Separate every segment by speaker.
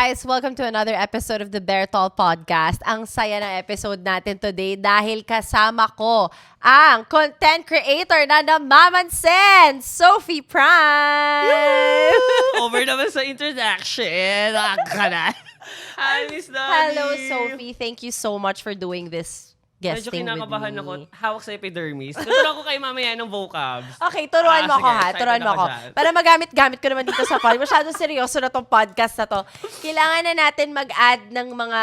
Speaker 1: guys! Welcome to another episode of the Bear Talk Podcast. Ang saya ng episode natin today dahil kasama ko ang content creator na namamansin, Sophie Prime!
Speaker 2: Over naman sa introduction. Hi, Miss Dodgy.
Speaker 1: Hello, Sophie. Thank you so much for doing this
Speaker 2: Medyo
Speaker 1: guesting with
Speaker 2: kinakabahan
Speaker 1: me.
Speaker 2: ako. Hawak sa epidermis. Tuturuan ko kayo mamaya ng vocabs.
Speaker 1: Okay, turuan mo
Speaker 2: sige,
Speaker 1: ako ha.
Speaker 2: excited
Speaker 1: Turuan mo
Speaker 2: ako
Speaker 1: ako.
Speaker 2: dyan.
Speaker 1: Para magamit-gamit ko naman dito sa podcast. Masyadong seryoso na tong podcast na to. Kailangan na natin mag-add ng mga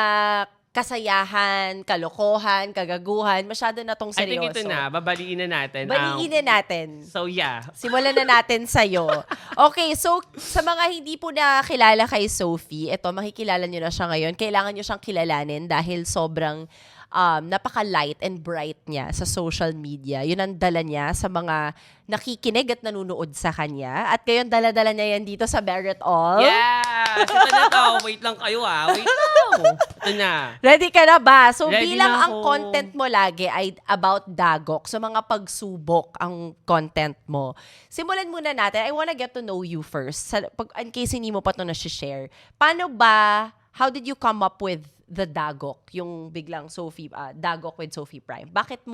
Speaker 1: kasayahan, kalokohan, kagaguhan. Masyado na tong
Speaker 2: I think
Speaker 1: seryoso.
Speaker 2: ito na. Babaliin na natin.
Speaker 1: Baliin na natin.
Speaker 2: So, yeah.
Speaker 1: Simulan na natin sa'yo. Okay, so sa mga hindi po na kilala kay Sophie, eto, makikilala nyo na siya ngayon. Kailangan nyo siyang kilalanin dahil sobrang napaka-light and bright niya sa social media. Yun ang dala niya sa mga nakikinig at nanunood sa kanya. At ngayon, dala-dala niya yan dito sa Bear It All.
Speaker 2: Yes! Ito na to. Wait lang kayo Wait lang. Ito na.
Speaker 1: Ready ka na ba? So,
Speaker 2: Ready
Speaker 1: bilang
Speaker 2: na
Speaker 1: ang
Speaker 2: ako.
Speaker 1: content mo lagi ay about dagok, so mga pagsubok ang content mo, simulan muna natin. I wanna get to know you first. In case hindi mo pa ito na-share. Paano ba, how did you come up with the dagok? Yung biglang dagok with Sophie Prime. Bakit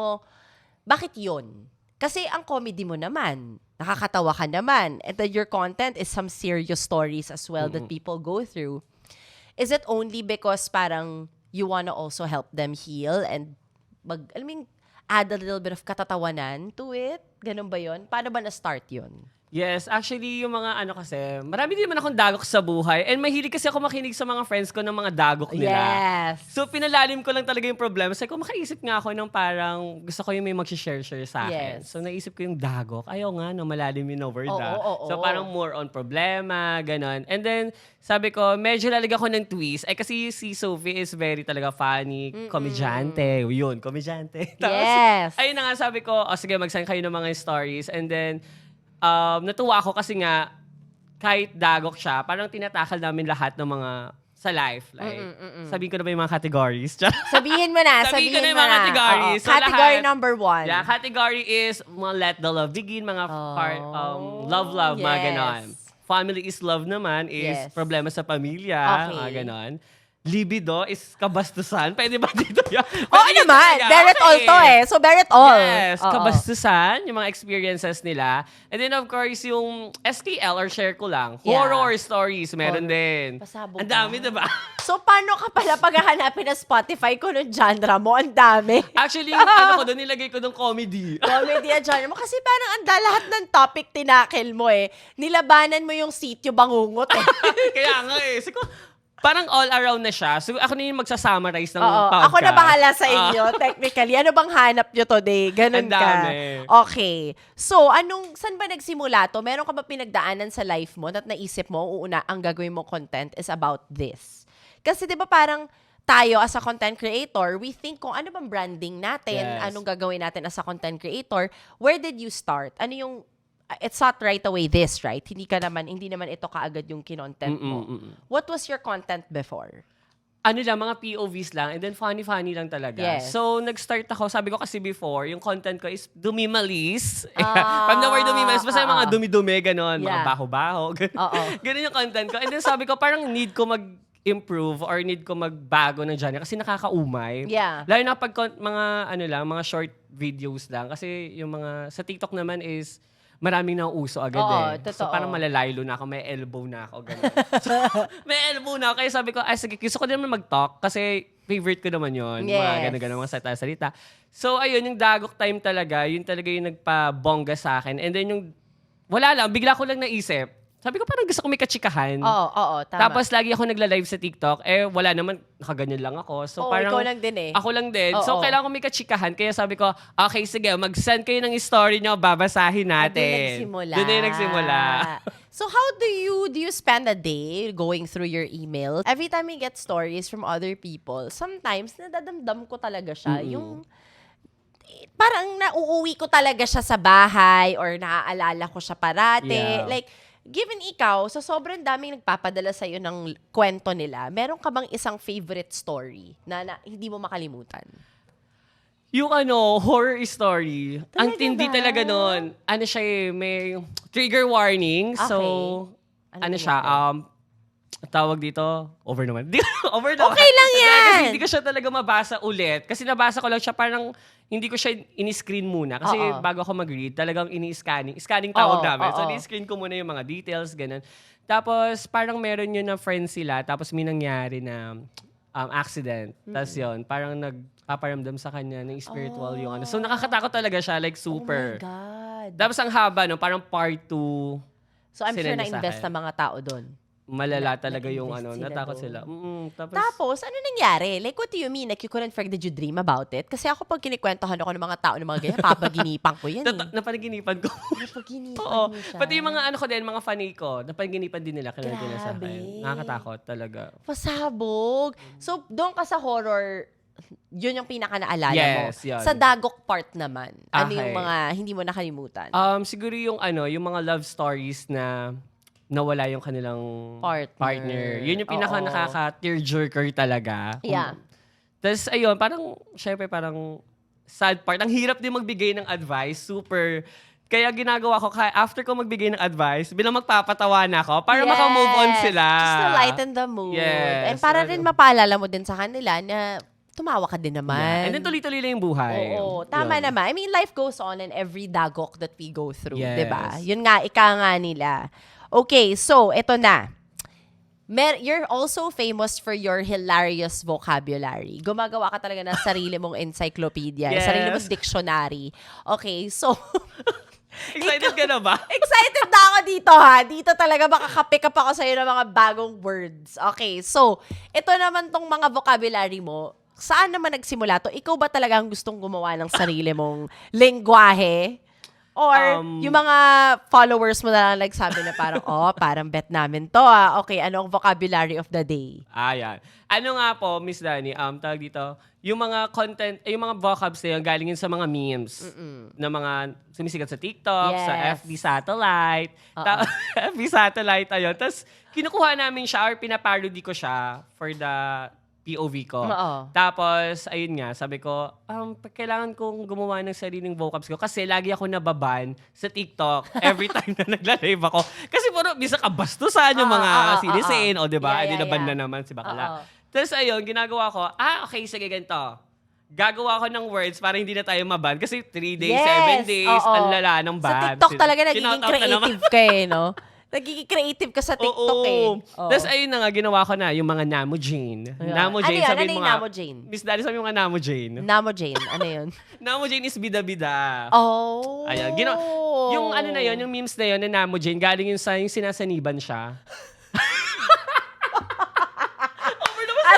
Speaker 1: yun? Kasi ang comedy mo naman, nakakatawa ka naman, and then your content is some serious stories as well that people go through. Is it only because parang you wanna also help them heal and add a little bit of katatawanan to it? Ganun ba yun? Paano ba na-start yun?
Speaker 2: Yes, actually, yung mga kasi, marami din naman akong dagok sa buhay. And mahilig kasi ako makinig sa mga friends ko ng mga dagok nila.
Speaker 1: Yes.
Speaker 2: So, pinalalim ko lang talaga yung problema. Sabi ko, makaisip nga ako ng parang gusto ko yung may mag-share sa akin.
Speaker 1: Yes.
Speaker 2: So, naisip ko yung dagok. Ayaw nga, no, malalim yung word.
Speaker 1: Oo.
Speaker 2: So, parang more on problema, ganon. And then, sabi ko, medyo lalagyan ko ng twist. Kasi si Sophie is very talaga funny, komedyante. Yun, komedyante.
Speaker 1: Yes.
Speaker 2: Ayun na nga, sabi ko, sige, mag-send kayo ng mga stories. And then, natuwa ako kasi nga, kahit dagok siya, parang tinatakal namin lahat ng mga sa life. Like, sabihin ko na ba yung mga categories?
Speaker 1: Sabihin mo na.
Speaker 2: Sabihin ko na yung
Speaker 1: mo
Speaker 2: mga categories.
Speaker 1: Oo.
Speaker 2: So,
Speaker 1: Category
Speaker 2: lahat.
Speaker 1: number 1.
Speaker 2: Yeah, category is mga let the love begin, mga love, mga
Speaker 1: yes.
Speaker 2: ganon. Family is love naman is
Speaker 1: Yes.
Speaker 2: problema sa pamilya,
Speaker 1: Okay.
Speaker 2: mga ganon. Libido is kabastusan. Pwede ba dito yan?
Speaker 1: Oo
Speaker 2: Pwede
Speaker 1: naman.
Speaker 2: talaga?
Speaker 1: Bear it all
Speaker 2: Okay.
Speaker 1: to eh. So, bear it all.
Speaker 2: Yes,
Speaker 1: Oo.
Speaker 2: kabastusan, yung mga experiences nila. And then, of course, yung STL or share ko lang.
Speaker 1: Yeah.
Speaker 2: Horror stories, meron
Speaker 1: Horror.
Speaker 2: din.
Speaker 1: Pasabog
Speaker 2: Ang dami, diba?
Speaker 1: So, paano ka pala paghahanapin na Spotify ko ng genre mo? Ang dami.
Speaker 2: Actually, yung ano ko doon, nilagay ko doon comedy.
Speaker 1: Comedy at genre mo. Kasi parang lahat ng topic tinakil mo eh. Nilabanan mo yung sityo bangungot eh.
Speaker 2: Kaya nga eh. Siguro, parang all around na siya. So, ako na yung magsasummarize ng
Speaker 1: Oo,
Speaker 2: podcast.
Speaker 1: ako na bahala sa inyo, technically. Ano bang hanap nyo today? Ganun
Speaker 2: Ang
Speaker 1: ka.
Speaker 2: dami.
Speaker 1: Okay. So, saan ba nagsimula to? Meron ka ba pinagdaanan sa life mo at naisip mo, ang gagawin mo content is about this? Kasi di ba parang tayo as a content creator, we think kung ano bang branding natin,
Speaker 2: Yes.
Speaker 1: anong gagawin natin as a content creator, where did you start? Ano yung, it's not right away this, right? Hindi naman ito kaagad yung kinontent mo. What was your content before?
Speaker 2: Ano lang, mga POVs lang. And then funny lang talaga.
Speaker 1: Yes.
Speaker 2: So, nag-start ako. Sabi ko kasi before, yung content ko is dumimalis. From the word dumimalis, basta yung mga dumi-dumi, ganon. Mga
Speaker 1: Yeah.
Speaker 2: baho-baho.
Speaker 1: Oo.
Speaker 2: Ganon yung content ko. And then sabi ko, parang need ko mag-improve or need ko magbago ng genre kasi nakakaumay.
Speaker 1: Yeah.
Speaker 2: Lalo na pag mga short videos lang. Kasi yung mga, sa TikTok naman is, maraming nauuso agad eh.
Speaker 1: Totoo.
Speaker 2: So parang malalaylo na ako, may elbow na ako. Ganun. So, may elbow na ako. Kaya sabi ko, sige, gusto ko din naman mag-talk kasi favorite ko naman yun.
Speaker 1: Yes.
Speaker 2: Mga ganun, mga salita. So ayun, yung dagok time talaga, yun talaga yung nagpabongga sa akin. And then yung, wala lang, bigla ko lang naisip. Sabi ko parang gusto ko may kachikahan.
Speaker 1: Oo, tama.
Speaker 2: Tapos lagi ako nagla-live sa TikTok. Wala naman, nakaganyan lang ako. So
Speaker 1: Oo,
Speaker 2: parang,
Speaker 1: ikaw lang din eh.
Speaker 2: Ako lang din. So
Speaker 1: Oo.
Speaker 2: kailangan ko may kachikahan. Kaya sabi ko, okay, sige, mag-send kayo ng story nyo, babasahin natin.
Speaker 1: Doon
Speaker 2: Doon na nagsimula.
Speaker 1: So how do you spend a day going through your email? Every time you get stories from other people, sometimes nadadamdam ko talaga siya. Yung parang nauuwi ko talaga siya sa bahay or naaalala ko siya parate.
Speaker 2: Yeah.
Speaker 1: Like, given ikaw, sa sobrang daming nagpapadala sa'yo ng kwento nila, meron ka bang isang favorite story na hindi mo makalimutan?
Speaker 2: Yung horror story, ang
Speaker 1: Talaga
Speaker 2: tindi
Speaker 1: ba?
Speaker 2: talaga nun. Ano siya may trigger warning.
Speaker 1: Okay.
Speaker 2: So,
Speaker 1: Ano
Speaker 2: siya, tawag dito, over naman. Over naman.
Speaker 1: Okay lang yan!
Speaker 2: Kasi hindi ko siya talaga mabasa ulit. Kasi nabasa ko lang siya, parang hindi ko siya in-screen muna. Kasi
Speaker 1: Oo.
Speaker 2: bago ako mag-read, talagang ini-scanning. Scanning tawag
Speaker 1: Oo,
Speaker 2: namin. So,
Speaker 1: oo.
Speaker 2: ini-screen ko muna yung mga details, ganun. Tapos, parang meron yun na friends sila. Tapos, may nangyari na accident. Tapos yun, parang nagpaparamdam sa kanya ng spiritual yung ano. So, nakakatakot talaga siya. Like,
Speaker 1: Oh my
Speaker 2: super.
Speaker 1: God.
Speaker 2: Tapos, ang haba, no? Parang part 2.
Speaker 1: So, I'm sure
Speaker 2: sinend niya sa
Speaker 1: na-invest
Speaker 2: akin.
Speaker 1: na mga tao doon.
Speaker 2: Malala talaga yung
Speaker 1: na-invest
Speaker 2: ano.
Speaker 1: sila
Speaker 2: Natakot
Speaker 1: doon.
Speaker 2: sila.
Speaker 1: Tapos, ano nangyari? Like, what do you mean? Like, you couldn't forget, did you dream about it? Kasi ako pag kinikwentuhan ako ng mga tao ng mga ganyan, papaginipan ko yan eh.
Speaker 2: Napanaginipan ko.
Speaker 1: Napaginipan
Speaker 2: Oo.
Speaker 1: niyo siya.
Speaker 2: Pati yung mga ano ko din, mga funny ko, napanaginipan din nila. Kinala nila sa
Speaker 1: Grabe.
Speaker 2: akin. Nakakatakot talaga.
Speaker 1: Pasabog. So, doon ka sa horror, yun yung pinaka-naalala mo.
Speaker 2: Yes, yun.
Speaker 1: Sa dagok part naman, ano yung
Speaker 2: Okay.
Speaker 1: mga hindi mo nakalimutan?
Speaker 2: Siguro yung ano, yung mga love stories na nawala yung kanilang partner. Yun yung pinaka
Speaker 1: Oo.
Speaker 2: nakaka-tearjerker talaga.
Speaker 1: Yeah.
Speaker 2: Tapos ayun, parang, syempre parang sad part. Ang hirap din magbigay ng advice. Super. Kaya ginagawa ko, after ko magbigay ng advice, bilang magpapatawa na ako, para makamove on sila.
Speaker 1: Just to lighten the mood.
Speaker 2: Yes.
Speaker 1: And para rin mapaalala mo din sa kanila na tumawa ka din naman.
Speaker 2: Yeah. And then tuloy-tuloy lang yung buhay.
Speaker 1: Oo, tama
Speaker 2: Yun.
Speaker 1: naman. I mean, life goes on in every dagok that we go through,
Speaker 2: Yes.
Speaker 1: 'di ba? Yun nga, ika nga nila. Okay, so, eto na. You're also famous for your hilarious vocabulary. Gumagawa ka talaga ng sarili mong encyclopedia,
Speaker 2: Yes.
Speaker 1: sarili mong dictionary. Okay, so,
Speaker 2: Excited ka na ba?
Speaker 1: excited na ako dito ha. Dito talaga makaka-pick up ako sa'yo ng mga bagong words. Okay, so, ito naman tong mga vocabulary mo. Saan naman nagsimula to? Ikaw ba talaga ang gustong gumawa ng sarili mong lengguwahe? Or yung mga followers mo na lang nagsabi na parang, parang bet namin to ah. Okay, anong vocabulary of the day?
Speaker 2: Yan. Ano nga po, Miss Dani, tawag dito, yung mga content, yung mga vocabs na yun, galing yun sa mga memes na mga sumisikat sa TikTok, sa
Speaker 1: Yes.
Speaker 2: FB Satellite. FB Satellite, ayun. Tapos, kinukuha namin siya or pinaparody ko siya for the POV ko.
Speaker 1: Oo.
Speaker 2: Tapos, ayun nga, sabi ko, kailangan kong gumawa ng sariling vocabs ko kasi lagi ako nababan sa TikTok every time na nagla-live ako. Kasi puro, bisa kabastusan yung mga sinisin, o diba?
Speaker 1: Yeah,
Speaker 2: Hindi naban
Speaker 1: yeah.
Speaker 2: na naman si Bakla.
Speaker 1: Oo.
Speaker 2: Tapos ayun, ginagawa ko, okay, sige, ganito. Gagawa ko ng words para hindi na tayo maban. Kasi 3 days,
Speaker 1: Yes,
Speaker 2: 7 days,
Speaker 1: oo.
Speaker 2: ang lala ng ban.
Speaker 1: Sa TikTok talaga nagiging
Speaker 2: Shoutout na naman.
Speaker 1: creative ka eh, no? Nagiging creative ka sa TikTok eh. Oo.
Speaker 2: Tapos ayun na nga, ginawa ko na yung mga Namo Jane.
Speaker 1: Ayun.
Speaker 2: Namo Jane,
Speaker 1: Ano yun?
Speaker 2: sabihin
Speaker 1: Ano
Speaker 2: mo
Speaker 1: yung
Speaker 2: nga.
Speaker 1: Namo Jane?
Speaker 2: Miss Daddy, sabi mo nga Namo Jane.
Speaker 1: Namo Jane, ano yun?
Speaker 2: Namo Jane is bida-bida.
Speaker 1: Oh.
Speaker 2: Ayan, yung ano na yun, yung memes na yun, na Namo Jane, galing yun sa yung sinasaniban siya.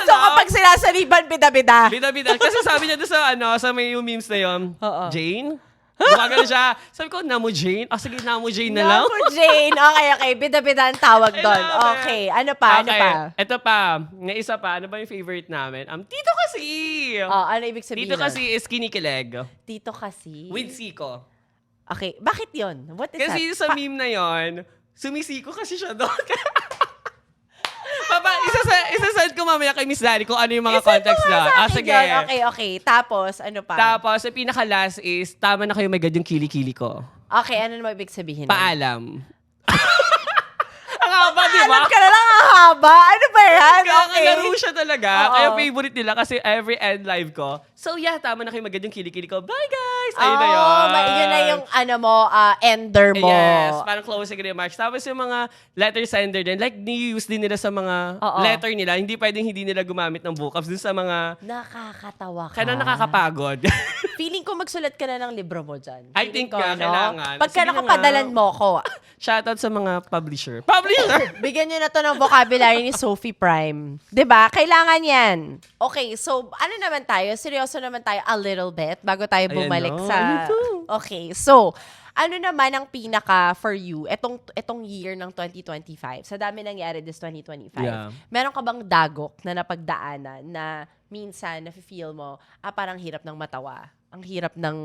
Speaker 1: So kapag sinasaniban, bida-bida.
Speaker 2: Bida-bida. Kasi sabi niya doon sa, sa may yung memes na yun,
Speaker 1: Oo.
Speaker 2: Jane? Gumagano siya. Sabi ko, Namo Jane? Sige, Namo Jane na lang.
Speaker 1: Namo Jane. Okay. Bida-bida ang tawag
Speaker 2: I
Speaker 1: doon.
Speaker 2: love it.
Speaker 1: Okay. Ano pa?
Speaker 2: Ito pa. Nga isa pa. Ano ba yung favorite namin? Tito kasi.
Speaker 1: Ano ibig sabihin?
Speaker 2: Tito
Speaker 1: nun?
Speaker 2: kasi is kinikilig.
Speaker 1: Tito kasi.
Speaker 2: With Siko.
Speaker 1: Okay. Bakit yon? What is
Speaker 2: Kasi
Speaker 1: that?
Speaker 2: sa meme na yon, sumisiko kasi siya doon. Isasend ko mamaya kay Miss Dani kung ano yung mga context
Speaker 1: Sa
Speaker 2: na.
Speaker 1: akin
Speaker 2: Sige.
Speaker 1: yun. Okay. Tapos, ano pa?
Speaker 2: Tapos, yung pinaka-last is, tama na kayo may God yung kili-kili ko.
Speaker 1: Okay, ano naman ibig sabihin? nun?
Speaker 2: Paalam. Ang haba, di ba?
Speaker 1: Alam ka na lang ang haba. Ano ba yan?
Speaker 2: Kaya
Speaker 1: Okay.
Speaker 2: laro siya talaga.
Speaker 1: Oo.
Speaker 2: Kaya favorite nila kasi every end live ko. So yeah, tama na kayo magad yung kilikili ko. Bye guys! Ayun na yun.
Speaker 1: Yun na yung ano mo, ender mo.
Speaker 2: Yes, parang closing remarks. Tapos yung mga letter sender din, like ni-use din nila sa mga
Speaker 1: Oo.
Speaker 2: letter nila. Hindi pwedeng hindi nila gumamit ng vocabs dun sa mga
Speaker 1: Nakakatawa ka.
Speaker 2: kaya nakakapagod.
Speaker 1: Feeling ko magsulat ka na ng libro mo dyan.
Speaker 2: I
Speaker 1: Feeling
Speaker 2: think
Speaker 1: ko,
Speaker 2: nga, kailangan.
Speaker 1: Pagka
Speaker 2: Sige na
Speaker 1: nakapadalan
Speaker 2: nga.
Speaker 1: mo ko,
Speaker 2: Shoutout sa mga publisher. Publisher!
Speaker 1: bigyan nyo na to ng vocabulary ni Sophie Prime. 'Di ba? Kailangan yan. Okay, so ano naman tayo? Seryoso naman tayo a little bit bago tayo
Speaker 2: Ayan
Speaker 1: bumalik
Speaker 2: na,
Speaker 1: sa...
Speaker 2: ano to?
Speaker 1: Okay, so ano naman ang pinaka for you etong year ng 2025? Sa dami nangyari this 2025.
Speaker 2: Yeah.
Speaker 1: Meron ka bang dagok na napagdaanan na minsan nafe-feel mo, parang hirap ng matawa. Ang hirap ng,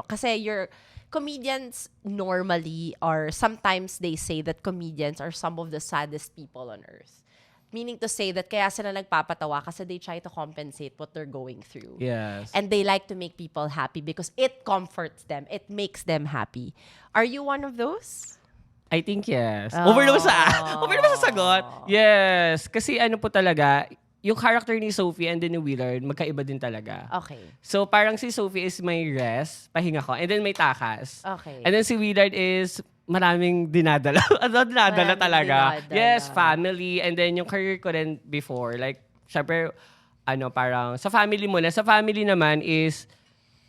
Speaker 1: kasi comedians normally or sometimes they say that comedians are some of the saddest people on earth. Meaning to say that kaya sila nagpapatawa kasi they try to compensate what they're going through.
Speaker 2: Yes.
Speaker 1: And they like to make people happy because it comforts them. It makes them happy. Are you one of those?
Speaker 2: I think yes.
Speaker 1: Oh.
Speaker 2: Over naman sa sagot. Yes. Kasi ano po talaga, yung character ni Sophie and then ni Willard, magkaiba din talaga.
Speaker 1: Okay.
Speaker 2: So parang si Sophie is may rest, pahinga ko, and then may takas.
Speaker 1: Okay.
Speaker 2: And then si Willard is maraming dinadala. Dinadala
Speaker 1: Maraming
Speaker 2: talaga.
Speaker 1: dinadala.
Speaker 2: Yes, family. And then yung career ko rin before, like, syempre, parang sa family mo na. Sa family naman is,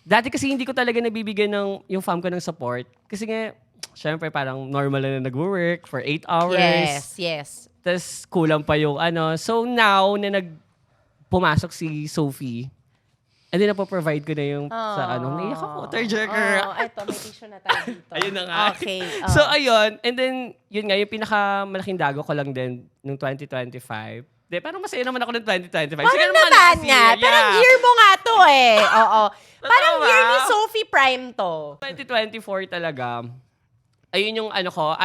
Speaker 2: dati kasi hindi ko talaga nabibigyan ng yung fam ko ng support. Kasi nga, syempre parang normal na nag-work for 8 hours.
Speaker 1: Yes.
Speaker 2: Tapos kulang pa yung So now na pumasok si Sophie, and then napoprovide ko na yung sa naiyak ako, tearjerker.
Speaker 1: Eto, may tissue na tayo dito.
Speaker 2: Ayun na nga.
Speaker 1: Okay.
Speaker 2: So ayun, and then yun nga, yung pinakamalaking dago ko lang din nung 2025. Parang masaya naman ako ng 2025.
Speaker 1: Parang
Speaker 2: Siguro
Speaker 1: naman
Speaker 2: last
Speaker 1: nga.
Speaker 2: year,
Speaker 1: Parang
Speaker 2: yeah.
Speaker 1: year mo nga to eh. Oo. Parang
Speaker 2: Totoo
Speaker 1: year
Speaker 2: ba?
Speaker 1: ni Sophie Prime to.
Speaker 2: 2024 talaga. Ayun yung ko,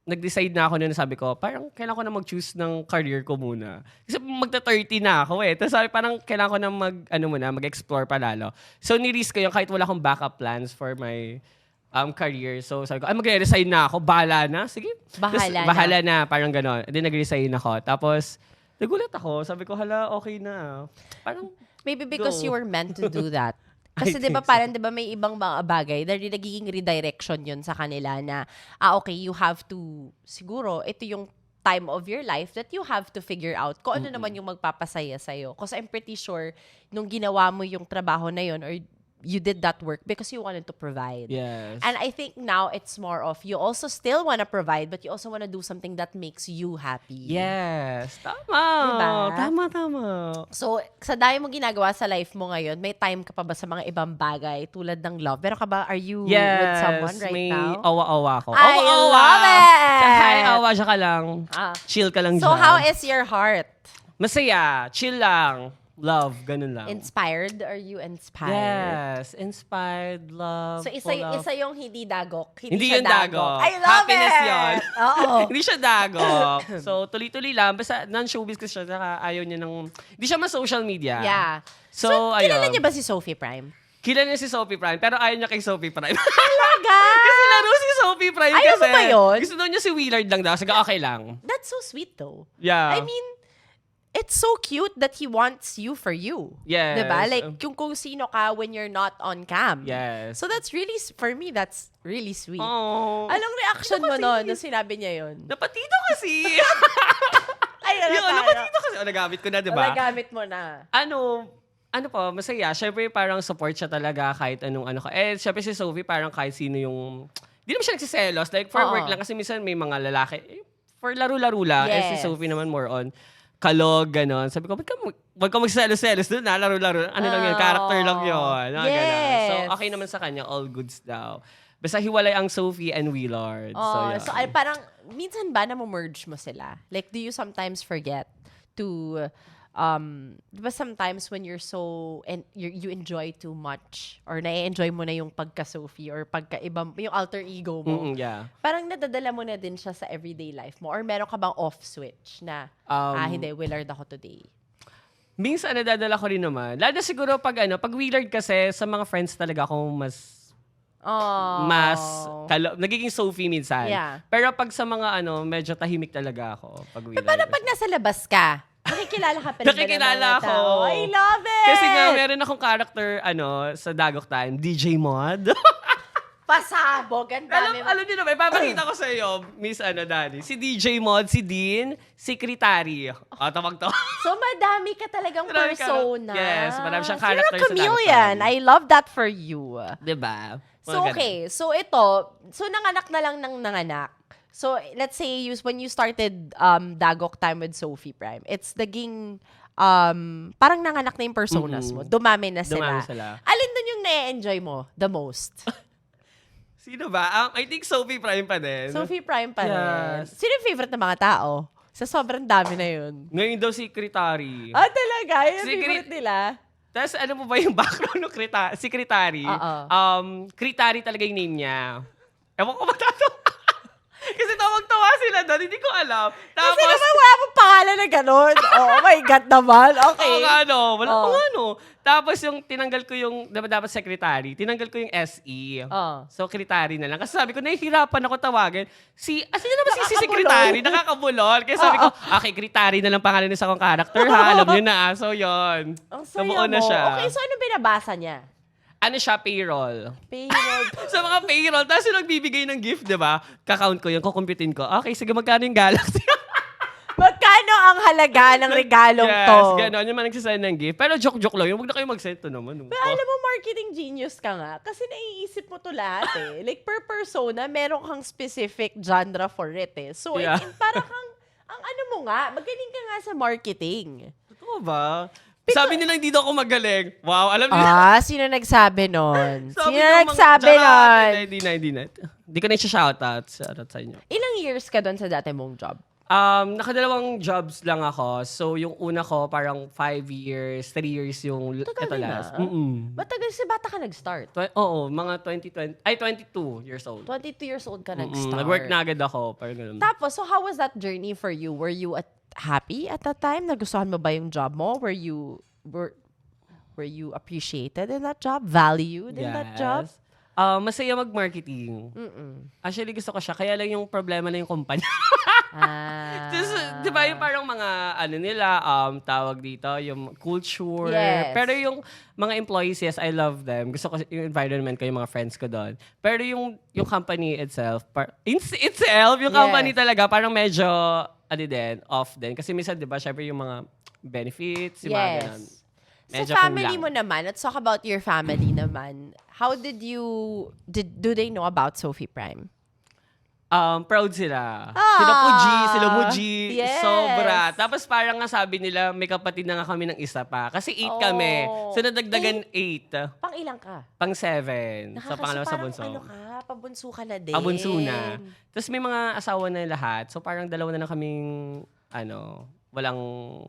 Speaker 2: nag-decide na ako na sabi ko, parang kailangan ko na mag-choose ng career ko muna. Kasi magta-30 na ako eh. Tapos sabi, parang kailangan ko na mag-explore pa lalo. So, ni-risk ko yung kahit wala akong backup plans for my career. So, sabi ko, magre-resign na ako. Bahala na. Sige. Bahala na. Parang gano'n. And then, nag-resign ako. Tapos, nagulat ako. Sabi ko, hala, okay na. Parang,
Speaker 1: Maybe because
Speaker 2: go.
Speaker 1: you were meant to do that.
Speaker 2: I
Speaker 1: Kasi 'di ba
Speaker 2: think so.
Speaker 1: parang 'di ba may ibang mga bagay na nagiging redirection 'yun sa kanila na okay, you have to siguro ito yung time of your life that you have to figure out kung ano naman yung magpapasaya sa iyo. Kasi I'm pretty sure nung ginawa mo yung trabaho na 'yon or you did that work because you wanted to provide.
Speaker 2: yes.
Speaker 1: And I think now it's more of you also still want to provide but you also want to do something that makes you happy.
Speaker 2: Yes. Tama.
Speaker 1: Diba?
Speaker 2: Tama.
Speaker 1: So, sa dami mong ginagawa sa life mo ngayon, may time ka pa ba sa mga ibang bagay tulad ng love? Pero are you with someone right
Speaker 2: may
Speaker 1: now?
Speaker 2: awa-awa ko.
Speaker 1: I love it!
Speaker 2: Hi, awa siya ka lang. Chill ka lang
Speaker 1: So,
Speaker 2: dyan.
Speaker 1: how is your heart?
Speaker 2: Masaya. Chill lang. Love. Ganun lang.
Speaker 1: Inspired? Are you inspired?
Speaker 2: Yes. Inspired, love,
Speaker 1: So,
Speaker 2: full of...
Speaker 1: isa yung hindi dagok.
Speaker 2: Hindi
Speaker 1: siya
Speaker 2: yung dagok.
Speaker 1: I love
Speaker 2: Happiness
Speaker 1: it!
Speaker 2: yun.
Speaker 1: Oo.
Speaker 2: Hindi siya dagok. So, tuloy-tuloy lang. Basta non-showbiz kasi siya. Saka ayaw niya ng... Hindi siya ma-social media.
Speaker 1: Yeah.
Speaker 2: So,
Speaker 1: kilala
Speaker 2: ayun.
Speaker 1: niya ba si Sophie Prime?
Speaker 2: Kilala niya si Sophie Prime, pero ayaw niya kay Sophie Prime.
Speaker 1: Talaga?
Speaker 2: Kasi laro si Sophie Prime
Speaker 1: Ayaw
Speaker 2: kasi.
Speaker 1: mo ba yun?
Speaker 2: Gusto daw niya si Willard lang daw. Sige, okay lang.
Speaker 1: That's so sweet though.
Speaker 2: Yeah.
Speaker 1: I mean, it's so cute that he wants you for you.
Speaker 2: Yes.
Speaker 1: Diba? Like, kung sino ka when you're not on cam.
Speaker 2: Yes.
Speaker 1: So that's really, for me, that's really sweet.
Speaker 2: Oh.
Speaker 1: Anong reaction mo noon nung sinabi niya yun?
Speaker 2: Napatito kasi.
Speaker 1: Ay,
Speaker 2: Yun, napatito kasi. Nagamit ko na, di ba?
Speaker 1: Nagamit mo na.
Speaker 2: Ano po, masaya. Siyempre, parang support siya talaga kahit anong ka. Siyempre si Sophie, parang kahit sino yung... Hindi naman siya nagsiselos. Like, for work lang. Kasi minsan may mga lalaki, for laro-laro lang.
Speaker 1: Yes.
Speaker 2: Si Sophie naman more on kalog, ganon. Sabi ko, wag ka magsiselos-selos doon, laro-laro. Ano lang yun, character lang yun.
Speaker 1: Yes.
Speaker 2: So, okay naman sa kanya, all goods daw. Basta hiwalay ang Sophie and Willard.
Speaker 1: So parang, minsan ba na-merge mo sila? Like, do you sometimes forget to... diba sometimes when you're so and you enjoy too much or na-enjoy mo na yung pagka-Sophie or pagka-ibang yung alter ego mo.
Speaker 2: Yeah.
Speaker 1: Parang nadadala mo na din siya sa everyday life mo or meron ka bang off switch na hindi, Willard ako today.
Speaker 2: Minsan nadadala ko rin naman. Lalo siguro pag Willard kasi sa mga friends talaga ako nagiging Sophie minsan.
Speaker 1: Yeah.
Speaker 2: Pero pag sa mga medyo tahimik talaga ako pag Willard.
Speaker 1: Paano pag nasa labas ka? Nakikilala ka pa rin ba ng
Speaker 2: Nakikilala
Speaker 1: mga
Speaker 2: ako.
Speaker 1: tao? I love it!
Speaker 2: Kasi nga, meron akong character, sa Dagok Time, DJ Mod.
Speaker 1: Pasabog, ang dami.
Speaker 2: Alam niyo na ba, ipapakita ko sa iyo, Miss Dani. Si DJ Mod, si Dean, Secretary. Tawag to.
Speaker 1: So, madami ka talagang
Speaker 2: Marami ka-
Speaker 1: persona.
Speaker 2: Yes, marami siyang
Speaker 1: So,
Speaker 2: character
Speaker 1: you're a
Speaker 2: sa Dagok
Speaker 1: chameleon.
Speaker 2: Time.
Speaker 1: I love that for you.
Speaker 2: Diba?
Speaker 1: So, okay. So, nanganak na lang ng nanganak. So, let's say when you started Dagok Time with Sophie Prime, it's naging parang nanganak na yung personas mo. Dumami na sila.
Speaker 2: Dumami sila.
Speaker 1: Alin dun yung na-enjoy mo the most?
Speaker 2: Sino ba? I think Sophie Prime pa din.
Speaker 1: Sophie Prime pa rin.
Speaker 2: Yes.
Speaker 1: Sino yung favorite ng mga tao? Sa sobrang dami na yun.
Speaker 2: Ngayon daw Secretary.
Speaker 1: Talaga? Yung
Speaker 2: Secret-
Speaker 1: favorite nila?
Speaker 2: Tapos ano mo ba yung background ng Secretary? Secretary talaga yung name niya. Ewan ko ba kasi tawag-tawa sila doon, hindi ko alam. Tapos,
Speaker 1: Kasi naman wala pong pangalan na gano'n. Oh my God naman. Okay.
Speaker 2: Oo nga, no. Wala pa nga, no. Tapos yung tinanggal ko yung, dapat secretary, tinanggal ko yung SE. So, secretary na lang. Kasi sabi ko, nahihirapan ako tawagin. Asan na naman si secretary? Nakakabulol. Kaya sabi ko, okay, secretary na lang pangalan sa akong character ha. Alam nyo na. So, yun.
Speaker 1: Ang saya
Speaker 2: Nabuo na
Speaker 1: mo.
Speaker 2: siya.
Speaker 1: Okay, so ano binabasa niya?
Speaker 2: Ano siya, payroll.
Speaker 1: Payroll.
Speaker 2: Sa mga payroll, tapos yung nagbibigay ng gift, di ba? Kakount ko yun, kukumpitin ko. Okay, sige, magkano yung Galaxy?
Speaker 1: Magkano ang halaga ng regalong to?
Speaker 2: Yes, gano'n. Yung mga nagsasend ng gift. Pero joke-joke lang yun. Huwag na kayo mag-send to naman.
Speaker 1: Pero alam mo, marketing genius ka nga. Kasi naiisip mo to lahat eh. Like, per persona, meron kang specific genre for it eh. So,
Speaker 2: Yeah.
Speaker 1: para kang, ang ano mo nga, magaling ka nga sa marketing.
Speaker 2: Totoo ba? Sabi nila hindi daw ako magaling. Wow, alam niyo.
Speaker 1: Sino nagsabi nun?
Speaker 2: Sabi
Speaker 1: Sino
Speaker 2: ng mga-
Speaker 1: nagsabi
Speaker 2: Charot!
Speaker 1: nun?
Speaker 2: Hindi na. Hindi ko na i-shoutout. Shoutout sa inyo.
Speaker 1: Ilang years ka doon sa dati mong job?
Speaker 2: Nakadalawang jobs lang ako. So, yung una ko, parang 5 years, 3 years yung
Speaker 1: Tagal
Speaker 2: ito
Speaker 1: din
Speaker 2: last.
Speaker 1: ah. Matagal si bata ka nag-start.
Speaker 2: Oo, mga 22 years old.
Speaker 1: 22 years old ka nag-start.
Speaker 2: Nag-work na agad ako. Parang ganun.
Speaker 1: Tapos, so how was that journey for you? Were you happy at that time? Nagustuhan mo ba yung job mo? Were you appreciated in that job? Valued in that job?
Speaker 2: Masaya mag-marketing. Actually, gusto ko siya. Kaya lang yung problema na yung kumpanya. Just, di ba yung parang mga, tawag dito, yung culture.
Speaker 1: Yes.
Speaker 2: Pero yung mga employees, yes, I love them. Gusto ko yung environment ko, yung mga friends ko doon. Pero yung company itself, yung company talaga, parang medyo, off din. Kasi minsan, di ba, syempre yung mga benefits, yung mga ganun.
Speaker 1: Sa family mo naman, let's talk about your family naman. How do they know about Sophie Prime?
Speaker 2: Proud sila.
Speaker 1: Ah,
Speaker 2: Sila Muji.
Speaker 1: yes.
Speaker 2: Sobra. Tapos parang nga sabi nila, may kapatid na nga kami ng isa pa. Kasi 8 kami. So nadagdagan 8.
Speaker 1: Pang ilang ka?
Speaker 2: Pang 7. Sa pangalawa sa bunso.
Speaker 1: Ano ka? Pabunso ka na din.
Speaker 2: Pabunso na. Tapos may mga asawa na lahat. So parang dalawa na lang kaming, walang,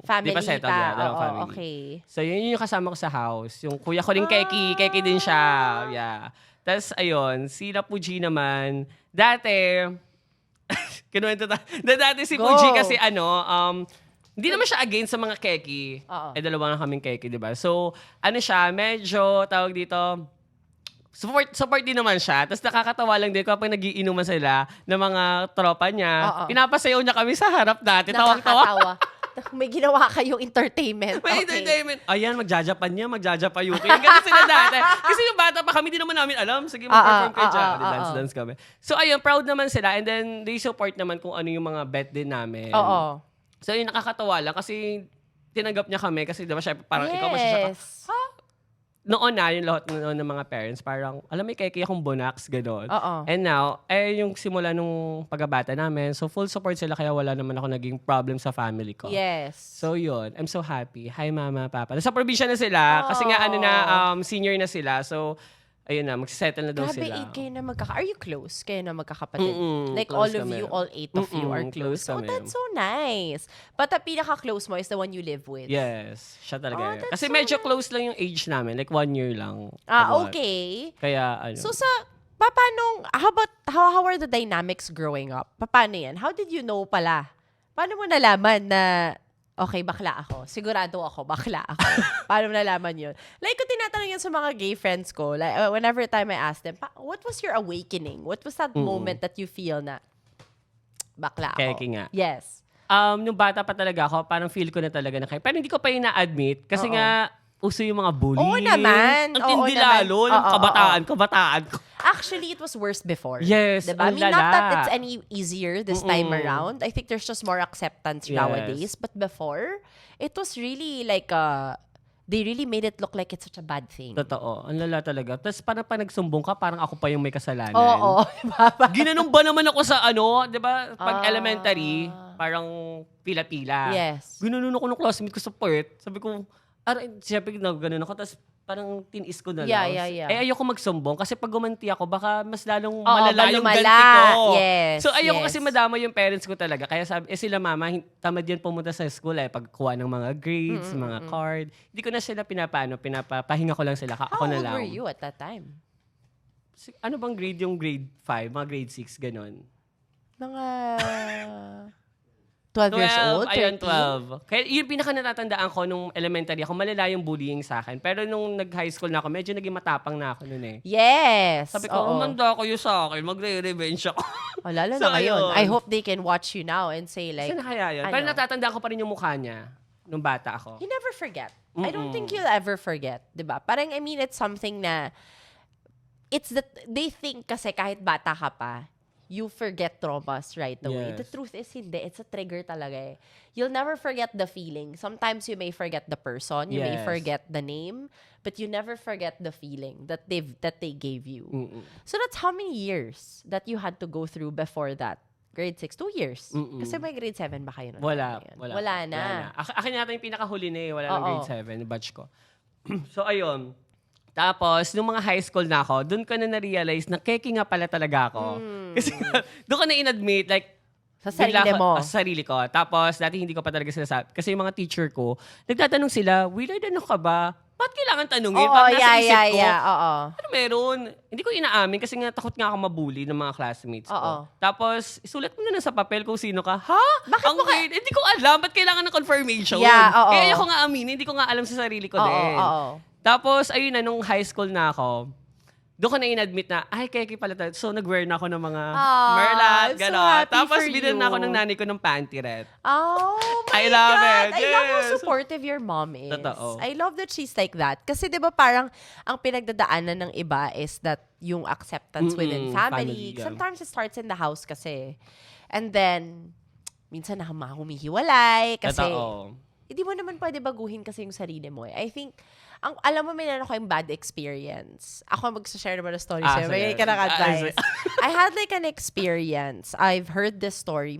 Speaker 1: Family
Speaker 2: di pa settled
Speaker 1: pa.
Speaker 2: yan. Dalawang
Speaker 1: Oo,
Speaker 2: family.
Speaker 1: okay.
Speaker 2: So yun yung kasama ko sa house. Yung kuya ko rin Keki din siya. Yeah. Tapos ayun, si Puji naman, dati si
Speaker 1: Go.
Speaker 2: Puji kasi hindi naman siya against sa mga Keki.
Speaker 1: Oo.
Speaker 2: Dalawa na kaming Keki, di ba? So, siya, medyo, tawag dito, support din naman siya. Tapos nakakatawa lang din kapag nagiinuman sila ng mga tropa niya.
Speaker 1: Oo.
Speaker 2: Pinapasayaw niya kami sa harap natin. Tawang-tawa.
Speaker 1: Nakakatawa. May ginawa kayong entertainment.
Speaker 2: May
Speaker 1: Okay.
Speaker 2: entertainment. Ayan, magjajapan niya, magjajapan Ganun sila dati. Kasi yung bata pa kami, di naman namin alam. Sige, mag-perform kayo dyan. Dance kami. So, ayun, proud naman sila. And then, they support naman kung ano yung mga bet din namin.
Speaker 1: Oo.
Speaker 2: So, yun, nakakatawa lang. Kasi, tinanggap niya kami. Kasi, diba, siya, parang ikaw pa siya. Noon na, yung lahat ng mga parents, parang, alam mo, kaya akong bonaks, gano'n.
Speaker 1: Oo.
Speaker 2: And now, yung simula nung pagkabata namin, so full support sila, kaya wala naman ako naging problem sa family ko.
Speaker 1: Yes.
Speaker 2: So yun, I'm so happy. Hi mama, papa. Nasa probinsya na sila, kasi nga senior na sila. So, ayun na, magsisettle na daw
Speaker 1: Grabe,
Speaker 2: sila.
Speaker 1: 8 kayo na Are you close? Kayo na magkakapatid? Like
Speaker 2: close
Speaker 1: all of
Speaker 2: kami.
Speaker 1: you, all 8 of you are
Speaker 2: Close
Speaker 1: close? Oh,
Speaker 2: kami.
Speaker 1: that's so nice. But the pinaka-close mo is the one you live with?
Speaker 2: Yes, siya talaga.
Speaker 1: Oh,
Speaker 2: yun.
Speaker 1: that's
Speaker 2: Kasi
Speaker 1: so
Speaker 2: medyo close lang yung age namin, like 1 year lang.
Speaker 1: Okay.
Speaker 2: Kaya,
Speaker 1: So how are the dynamics growing up? Paano yan? How did you know pala? Paano mo nalaman na, okay, bakla ako. Sigurado ako, bakla ako. Paano mo nalaman yun? Like, kung tinatanong yun sa mga gay friends ko, like, whenever time I ask them, what was your awakening? What was that moment that you feel na, bakla ako?
Speaker 2: Keki nga.
Speaker 1: Yes.
Speaker 2: Nung bata pa talaga ako, parang feel ko na talaga na kaya. Pero hindi ko pa yung na-admit kasi nga uso yung mga bullying.
Speaker 1: Oo naman.
Speaker 2: Ang
Speaker 1: Oo
Speaker 2: tindi
Speaker 1: naman.
Speaker 2: lalo, yung kabataan ko.
Speaker 1: Actually, it was worse before.
Speaker 2: Yes,
Speaker 1: diba? I
Speaker 2: ang
Speaker 1: mean, not that
Speaker 2: lala.
Speaker 1: it's any easier this time around. I think there's just more acceptance
Speaker 2: Yes.
Speaker 1: nowadays. But before, it was really like, they really made it look like it's such a bad thing.
Speaker 2: Totoo, ang lala talaga. Tapos parang pa nagsumbong ka, parang ako pa yung may kasalanan.
Speaker 1: Oo.
Speaker 2: Ginanong ba naman ako sa di ba? Pag elementary, parang pila-pila.
Speaker 1: Yes.
Speaker 2: Ginanon ako ng classmate ko sa puwet. Sabi ko, siyempre ganun ako. Tapos parang tinis ko na lang.
Speaker 1: Yeah.
Speaker 2: Ayoko magsumbong kasi pag gumanti ako, baka mas lalong
Speaker 1: Oo,
Speaker 2: malala yung
Speaker 1: malumala.
Speaker 2: ganti ko.
Speaker 1: Yes,
Speaker 2: So ayoko
Speaker 1: yes.
Speaker 2: kasi madama yung parents ko talaga. Kaya sabi, sila mama, tamad yan pumunta sa school pagkuha ng mga grades, mga card. Hindi ko na sila pinapahinga ko lang sila.
Speaker 1: How
Speaker 2: Ako na
Speaker 1: old
Speaker 2: lang.
Speaker 1: were you at that time?
Speaker 2: Ano bang grade yung grade 5? Mga grade 6, ganon.
Speaker 1: Mga 12 years old?
Speaker 2: Ayun,
Speaker 1: 13?
Speaker 2: 12. Kaya yung pinaka natatandaan ko nung elementary ako, malala yung bullying sa akin. Pero nung nag-high school na ako, medyo naging matapang na ako nun eh.
Speaker 1: Yes.
Speaker 2: Sabi ko,
Speaker 1: Oo.
Speaker 2: umanda kayo sa akin, magre-revenge ako.
Speaker 1: Oh, lalo
Speaker 2: So,
Speaker 1: na ngayon.
Speaker 2: ayun.
Speaker 1: I hope they can watch you now and say like,
Speaker 2: Saan na kaya yun? Pero natatandaan ko pa rin yung mukha niya nung bata ako.
Speaker 1: you never forget. I don't think you'll ever forget. Diba? Parang, I mean, it's something na, it's that, they think kasi kahit bata ka pa, you forget traumas right away.
Speaker 2: Yes.
Speaker 1: The truth is, hindi. It's a trigger talaga eh. You'll never forget the feeling. Sometimes you may forget the person, you may
Speaker 2: Yes.
Speaker 1: forget the name, but you never forget the feeling that they gave you. So that's how many years that you had to go through before that? Grade 6, 2 years. Kasi may grade 7 ba kayo nun? Wala na.
Speaker 2: Akin yata yung pinakahuli na eh. Wala nang
Speaker 1: Oo.
Speaker 2: grade 7, yung batch ko. So, ayun. Tapos, nung mga high school na ako, doon ko na na-realize na keki nga pala talaga ako. Kasi doon ko na in-admit, like,
Speaker 1: Sa sarili
Speaker 2: bigla
Speaker 1: mo.
Speaker 2: Sa sarili ko. Tapos, dati hindi ko pa talaga sinasabi. Kasi yung mga teacher ko, nagtatanong sila, Willard, ano ka ba? Ba't kailangan tanungin?
Speaker 1: Oo,
Speaker 2: Ba't nasa isip ko?
Speaker 1: Oo.
Speaker 2: Ano meron? Hindi ko inaamin kasi nga takot nga ako mabully ng mga classmates ko.
Speaker 1: Oo.
Speaker 2: Tapos, isulat mo na lang sa papel kung sino ka. Ha?
Speaker 1: Bakit
Speaker 2: Ang
Speaker 1: mo ka-
Speaker 2: weird. Hindi ko alam. Ba't kailangan ng confirmation?
Speaker 1: Yeah, oo.
Speaker 2: Kaya ayoko nga aminin. Hindi ko nga alam sa sarili ko din.
Speaker 1: Oo.
Speaker 2: Tapos, ayun na, nung high school na ako, doon ko na in-admit na, ay, kaya pala tayo. So, nag-wear na ako ng mga merlat,
Speaker 1: I'm so
Speaker 2: gano'n.
Speaker 1: happy
Speaker 2: Tapos,
Speaker 1: for
Speaker 2: binan na ako
Speaker 1: you.
Speaker 2: ng nanay ko ng panty red.
Speaker 1: Oh my
Speaker 2: I love
Speaker 1: God.
Speaker 2: it.
Speaker 1: I love how
Speaker 2: Yes.
Speaker 1: supportive your mom is.
Speaker 2: Totoo.
Speaker 1: I love that she's like that. Kasi di ba parang ang pinagdadaanan ng iba is that yung acceptance within family.
Speaker 2: Family, yeah.
Speaker 1: Sometimes it starts in the house kasi. And then, minsan na humihiwalay kasi
Speaker 2: Totoo.
Speaker 1: hindi mo naman pwede baguhin kasi yung sarili mo. I think, alam mo, may ako yung bad experience. Ako mag-share naman ng story sa'yo.
Speaker 2: sige.
Speaker 1: May ka ng advice.
Speaker 2: sige.
Speaker 1: I had like an experience. I've heard this story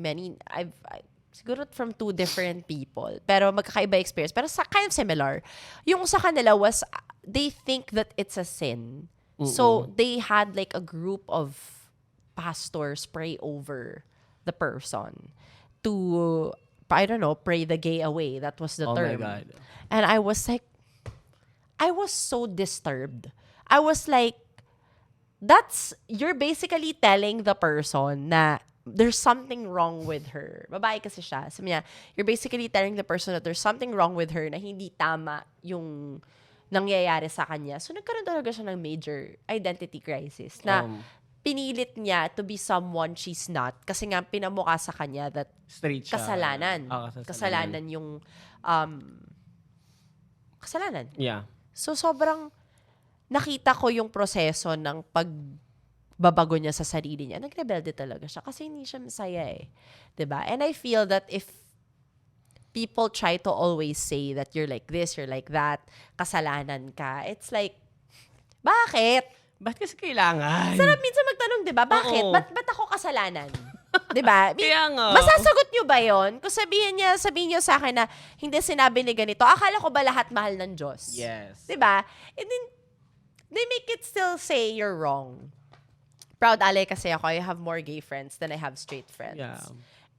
Speaker 1: siguro from 2 different people. Pero magkakaiba experience. Pero kind of similar. Yung sa kanila was, they think that it's a sin. So, they had like a group of pastors pray over the person to, I don't know, pray the gay away. That was the
Speaker 2: Oh my
Speaker 1: term.
Speaker 2: God.
Speaker 1: And I was like, I was so disturbed. I was like, you're basically telling the person na there's something wrong with her. Babae kasi siya. Sabi niya, you're basically telling the person that there's something wrong with her na hindi tama yung nangyayari sa kanya. So, nagkaroon talaga siya ng major identity crisis na pinilit niya to be someone she's not kasi nga pinamukha sa kanya that
Speaker 2: Straight siya.
Speaker 1: kasalanan.
Speaker 2: Kasalanan.
Speaker 1: Yung kasalanan.
Speaker 2: Yeah.
Speaker 1: So, sobrang nakita ko yung proseso ng pagbabago niya sa sarili niya. Nagrebelde talaga siya kasi hindi siya masaya eh. 'Di ba? And I feel that if people try to always say that you're like this, you're like that, kasalanan ka, it's like, bakit?
Speaker 2: Ba't kasi kailangan?
Speaker 1: Sarap minsan magtanong, 'di ba? Bakit?
Speaker 2: Oo.
Speaker 1: Ba't ako kasalanan? 'Di ba?
Speaker 2: Kaya nga.
Speaker 1: Masasagot niyo ba 'yon? Kung sabihin niyo sa akin na hindi sinabi ni ganito, akala ko ba lahat mahal ng Diyos?
Speaker 2: Yes.
Speaker 1: 'Di ba? And then they make it still say you're wrong. Proud ally kasi ako. I have more gay friends than I have straight friends.
Speaker 2: Yeah.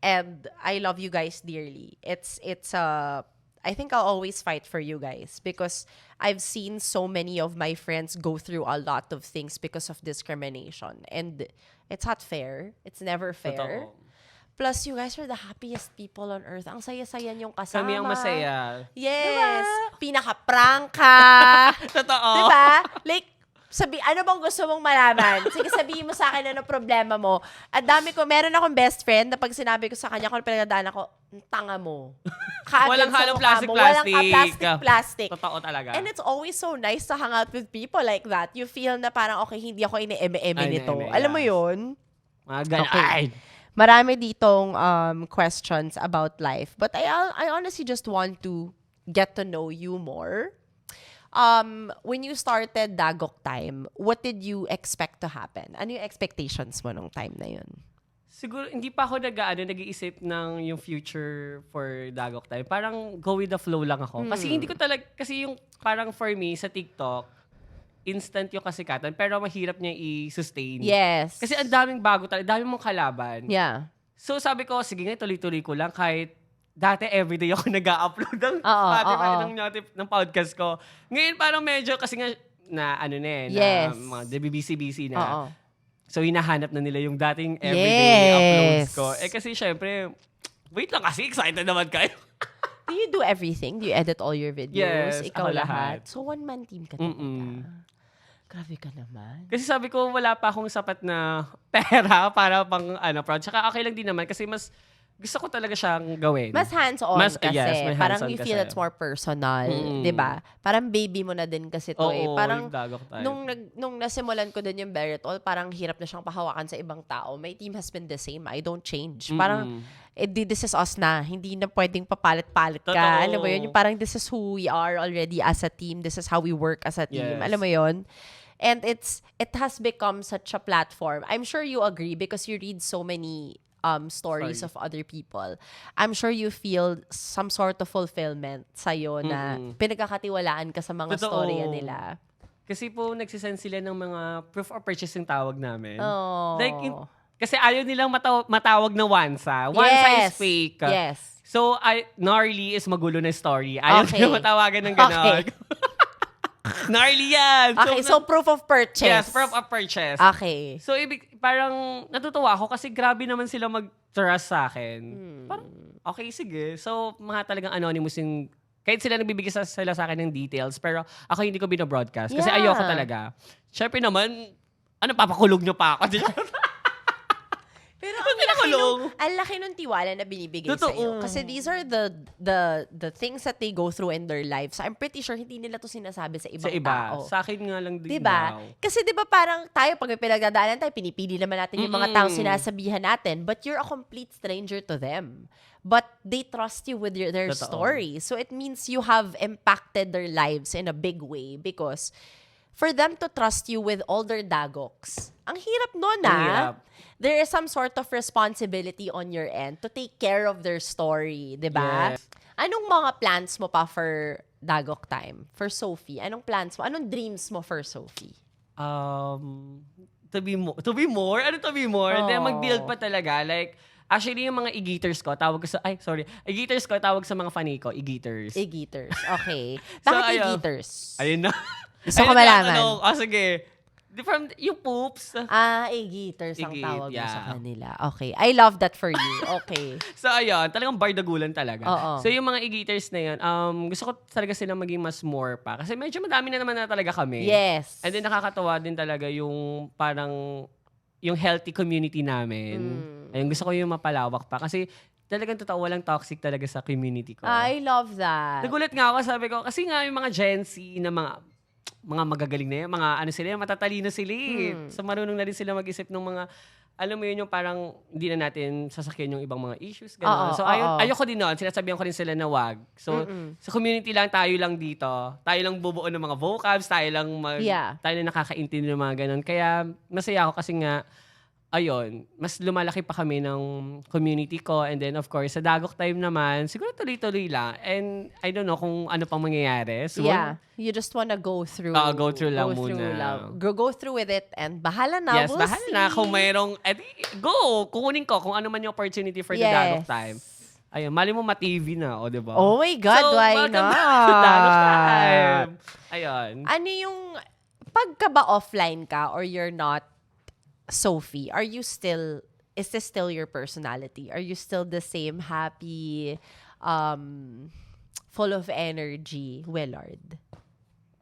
Speaker 1: And I love you guys dearly. I think I'll always fight for you guys because I've seen so many of my friends go through a lot of things because of discrimination. And it's not fair. It's never fair.
Speaker 2: Totoo.
Speaker 1: Plus, you guys are the happiest people on earth. Ang saya-saya niyong kasama.
Speaker 2: Kami ang masaya.
Speaker 1: Yes. Pinaka-prank ka.
Speaker 2: Totoo.
Speaker 1: Diba? Like, ano bang gusto mong malaman? Sige, sabihin mo sa akin ano problema mo. At meron akong best friend na pag sinabi ko sa kanya kung pinagdadaan ako, tanga mo.
Speaker 2: Walang halong plastic.
Speaker 1: Walang plastic.
Speaker 2: Totoo talaga.
Speaker 1: And it's always so nice to hang out with people like that. You feel na parang, okay, hindi ako ine-eme-eme nito.
Speaker 2: ine-eme,
Speaker 1: Alam mo
Speaker 2: yes.
Speaker 1: yun?
Speaker 2: Mga ganun.
Speaker 1: Okay.
Speaker 2: Ay!
Speaker 1: Marami ditong questions about life. But I honestly just want to get to know you more. When you started Dagok Time, what did you expect to happen? Ano yung expectations mo nung time na yun?
Speaker 2: Siguro, hindi pa ako nag-iisip ng yung future for Dagok Time. Parang go with the flow lang ako. Kasi hindi ko kasi yung parang for me sa TikTok, instant yung kasikatan, pero mahirap niya i-sustain.
Speaker 1: Yes.
Speaker 2: Kasi ang daming bago talaga, daming mong kalaban.
Speaker 1: Yeah.
Speaker 2: So sabi ko, sige nga, tuloy-tuloy ko lang kahit dati everyday ako nag-upload ng
Speaker 1: Oo.
Speaker 2: ng podcast ko. Ngayon parang medyo kasi nga na
Speaker 1: Yes.
Speaker 2: na mga busy na.
Speaker 1: Oo.
Speaker 2: So hinahanap na nila yung dating everyday uploads ko.
Speaker 1: Yes.
Speaker 2: Kasi syempre Wait lang kasi, excited naman kayo.
Speaker 1: Do you do everything? Do you edit all your videos?
Speaker 2: Yes,
Speaker 1: Ikaw
Speaker 2: ako lahat.
Speaker 1: So, one-man team ka talaga. Grabe ka naman.
Speaker 2: Kasi sabi ko, wala pa akong sapat na pera para pang project. Saka okay lang din naman kasi mas gusto ko talaga siyang gawin.
Speaker 1: Mas hands-on kasi.
Speaker 2: Yes, may
Speaker 1: Parang
Speaker 2: hands-on
Speaker 1: you feel
Speaker 2: kasi.
Speaker 1: it's more personal. 'Di ba? Parang baby mo na din kasi to eh.
Speaker 2: Oo,
Speaker 1: Parang
Speaker 2: yung Dagok type.
Speaker 1: nung nasimulan ko din yung Beretol, parang hirap na siyang pahawakan sa ibang tao. My team has been the same. I don't change. Parang, this is us na. Hindi na pwedeng papalit-palit ka.
Speaker 2: Totoo.
Speaker 1: Alam mo yun? Yung parang this is who we are already as a team. This is how we work as a team.
Speaker 2: Yes.
Speaker 1: Alam mo yun? And it has become such a platform. I'm sure you agree because you read so many stories of other people. I'm sure you feel some sort of fulfillment sa'yo na pinagkakatiwalaan ka sa mga
Speaker 2: Totoo.
Speaker 1: storya nila.
Speaker 2: Kasi po, nagsisend sila ng mga proof of purchase yung tawag namin.
Speaker 1: Oh.
Speaker 2: Like, kasi ayaw nilang matawag na Wansa. Wansa is fake.
Speaker 1: Yes.
Speaker 2: So, gnarly is magulo na story. Ayaw nilang matawagan ng gano'n.
Speaker 1: Okay.
Speaker 2: Gnarly yan!
Speaker 1: Okay, so proof of purchase.
Speaker 2: Yes, proof of purchase.
Speaker 1: Okay.
Speaker 2: So, parang natutuwa ako kasi grabe naman sila mag-trust sa akin. Parang, okay, sige. So, mga talagang anonymous yung, kahit sila nagbibigay sila sa akin ng details, pero ako hindi ko binobroadcast. Kasi
Speaker 1: Yeah.
Speaker 2: ayoko talaga. Siyempre naman, papakulog nyo pa ako?
Speaker 1: Pero ang laki nung tiwala na binibigay
Speaker 2: Totoo.
Speaker 1: sa'yo. Kasi these are the things that they go through in their lives. I'm pretty sure hindi nila to sinasabi sa ibang
Speaker 2: Sa iba.
Speaker 1: tao.
Speaker 2: Sa akin nga lang din
Speaker 1: Diba?
Speaker 2: daw.
Speaker 1: Kasi diba parang tayo, pag may pinagdadaanan tayo, pinipili naman natin yung mga taong sinasabihan natin. But you're a complete stranger to them. But they trust you with their
Speaker 2: Totoo.
Speaker 1: story. So it means you have impacted their lives in a big way because for them to trust you with all their dagoks, ang hirap nun
Speaker 2: Ang hirap.
Speaker 1: There is some sort of responsibility on your end to take care of their story, 'di ba?
Speaker 2: Yes.
Speaker 1: Anong mga plans mo pa for Dagok time? For Sophie, anong plans mo? Anong dreams mo for Sophie?
Speaker 2: To be more? Ano to be more? Then mag-build pa talaga. Like, actually, yung mga e-geaters ko, e-geaters ko, tawag sa mga funny ko, e-geaters.
Speaker 1: E-geaters. Okay.
Speaker 2: So,
Speaker 1: Bakit
Speaker 2: ayun.
Speaker 1: e-geaters?
Speaker 2: Ayun na.
Speaker 1: Gusto ko malaman.
Speaker 2: Sige. From yung poops.
Speaker 1: E-geaters ang
Speaker 2: E-gate,
Speaker 1: tawag mo
Speaker 2: yeah.
Speaker 1: sa kanila. Okay. I love that for you. Okay.
Speaker 2: So, ayun. Talagang bardagulan talaga.
Speaker 1: Oo.
Speaker 2: So, yung mga e-geaters na yun, gusto ko talaga sila maging mas more pa. Kasi medyo madami na naman na talaga kami.
Speaker 1: Yes.
Speaker 2: And then, nakakatawa din talaga yung parang yung healthy community namin. Ayun, gusto ko yung mapalawak pa. Kasi talagang totoo, walang toxic talaga sa community ko.
Speaker 1: I love that.
Speaker 2: Nagulat nga ako, sabi ko, kasi nga yung mga Gen Z na mga magagaling na yan, mga ano sila, matatalino sila eh. So marunong na rin sila mag-isip ng mga, alam mo yun yung parang hindi na natin sasakyan yung ibang mga issues. Ganun. So ayoko din nun, sinasabihan ko rin sila na wag. So sa community lang, tayo lang dito. Tayo lang bubuo ng mga vocabs, tayo lang tayo lang nakakaintindi ng mga ganun. Kaya masaya ako kasi nga, ayun, mas lumalaki pa kami ng community ko. And then, of course, sa Dagok time naman, siguro tuloy-tuloy lang. And I don't know kung ano pang mangyayari. So,
Speaker 1: yeah. You just wanna go through.
Speaker 2: Go through lang muna.
Speaker 1: Go through with it and bahala na.
Speaker 2: yes,
Speaker 1: we'll
Speaker 2: bahala
Speaker 1: see.
Speaker 2: na. Kung mayroong, go! Kukunin ko kung ano man yung opportunity for the Dagok time. Ayun, mali mo ma-TV na, o diba?
Speaker 1: Oh my God,
Speaker 2: so,
Speaker 1: why
Speaker 2: welcome
Speaker 1: not?
Speaker 2: back to Dagok time. Ayun.
Speaker 1: Ano yung, pagka ba offline ka or you're not Sophie, is this still your personality? Are you still the same happy, full of energy, Willard?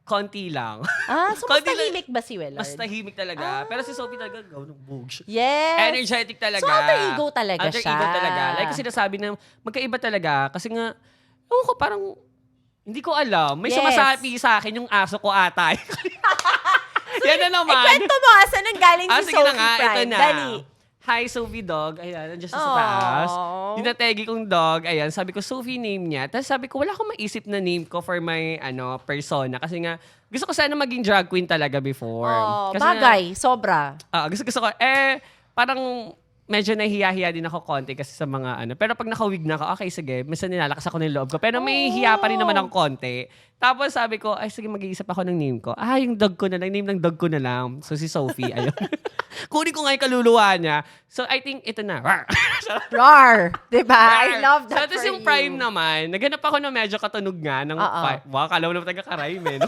Speaker 2: Konti lang.
Speaker 1: So mas
Speaker 2: Konti lang.
Speaker 1: tahimik ba si Willard?
Speaker 2: Mas tahimik talaga. Pero si Sophie talaga, ng bugs.
Speaker 1: Yes.
Speaker 2: Energetic talaga.
Speaker 1: So, alter ego talaga
Speaker 2: Alter
Speaker 1: siya.
Speaker 2: ego talaga. Like, kasi sinasabi na magkaiba talaga. Kasi nga, ewan ko, parang, hindi ko alam. May sumasabi sa akin yung aso ko ata. Yan na naman.
Speaker 1: Kwento mo, asan ang galing si
Speaker 2: sige
Speaker 1: Sophie
Speaker 2: na nga,
Speaker 1: Prime?
Speaker 2: ito na.
Speaker 1: Dali.
Speaker 2: Hi, Sophie Dog. Ayan, nandiyan siya sa taas. Dinategi kong dog. Ayan, sabi ko, Sophie name niya. Tapos sabi ko, wala akong maisip na name ko for my persona. Kasi nga, gusto ko sana maging drag queen talaga before. Kasi
Speaker 1: Bagay, sobra.
Speaker 2: Gusto ko, parang medyo nahihiya-hiya din ako konti kasi sa mga Pero pag nakawig na ako, okay, sige, minsan nilalakas ako ng loob ko. Pero may hiya pa rin naman ng konti. Tapos sabi ko, ay sige, mag-iisip ako ng name ko. Yung dog ko na lang, name ng dog ko na lang. So si Sophie, ayun. Kunin ko nga yung kaluluwa niya. So I think ito na.
Speaker 1: Rar! Diba? I love that
Speaker 2: So tapos
Speaker 1: for
Speaker 2: yung
Speaker 1: you.
Speaker 2: Prime naman, naghanap ako ng medyo katunog nga ng wow, kala mo naman taga-Karime, no?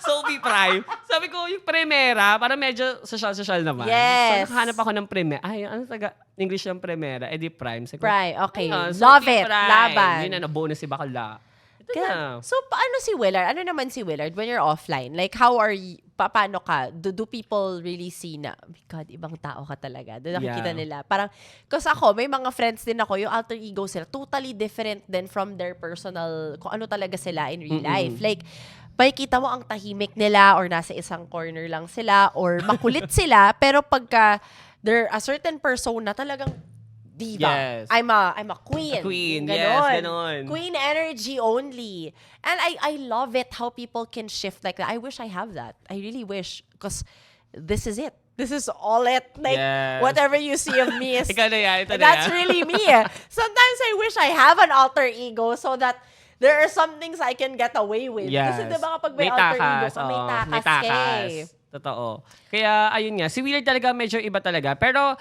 Speaker 2: Sophie Prime. Sabi ko, yung Primera, parang medyo social naman.
Speaker 1: Yes.
Speaker 2: So, nakahanap ako ng Primera. Ay, ano English ng Primera? Di Prime. Sabi ko,
Speaker 1: Prime, okay.
Speaker 2: ayun,
Speaker 1: Love
Speaker 2: Sophie
Speaker 1: it.
Speaker 2: Prime.
Speaker 1: Laban.
Speaker 2: Yun na, bonus si Bakla. Ito na.
Speaker 1: So, paano si Willard? Ano naman si Willard when you're offline? Like, how are you, paano ka? Do people really see na, oh my God, ibang tao ka talaga? Doon nakikita nila. Parang, kasi ako, may mga friends din ako, yung alter ego sila, totally different than from their personal, kung ano talaga sila in real life. Like, makikita mo ang tahimik nila or nasa isang corner lang sila or makulit sila, pero pagka they're a certain persona, talagang diva.
Speaker 2: Yes.
Speaker 1: I'm a queen.
Speaker 2: A queen,
Speaker 1: Ganon.
Speaker 2: yes, ganon.
Speaker 1: Queen energy only. And I love it how people can shift like that. I wish I have that. I really wish. Because this is it. This is all it. Like,
Speaker 2: Yes.
Speaker 1: whatever you see of me is...
Speaker 2: Ikaw na yan, ito na
Speaker 1: that's
Speaker 2: yan.
Speaker 1: really me. Sometimes I wish I have an alter ego so that there are some things I can get away with.
Speaker 2: Yes.
Speaker 1: Kasi diba kapag may alter ego ka, may takas ka eh.
Speaker 2: Totoo. Kaya, ayun nga, si Willard talaga medyo iba talaga. Pero,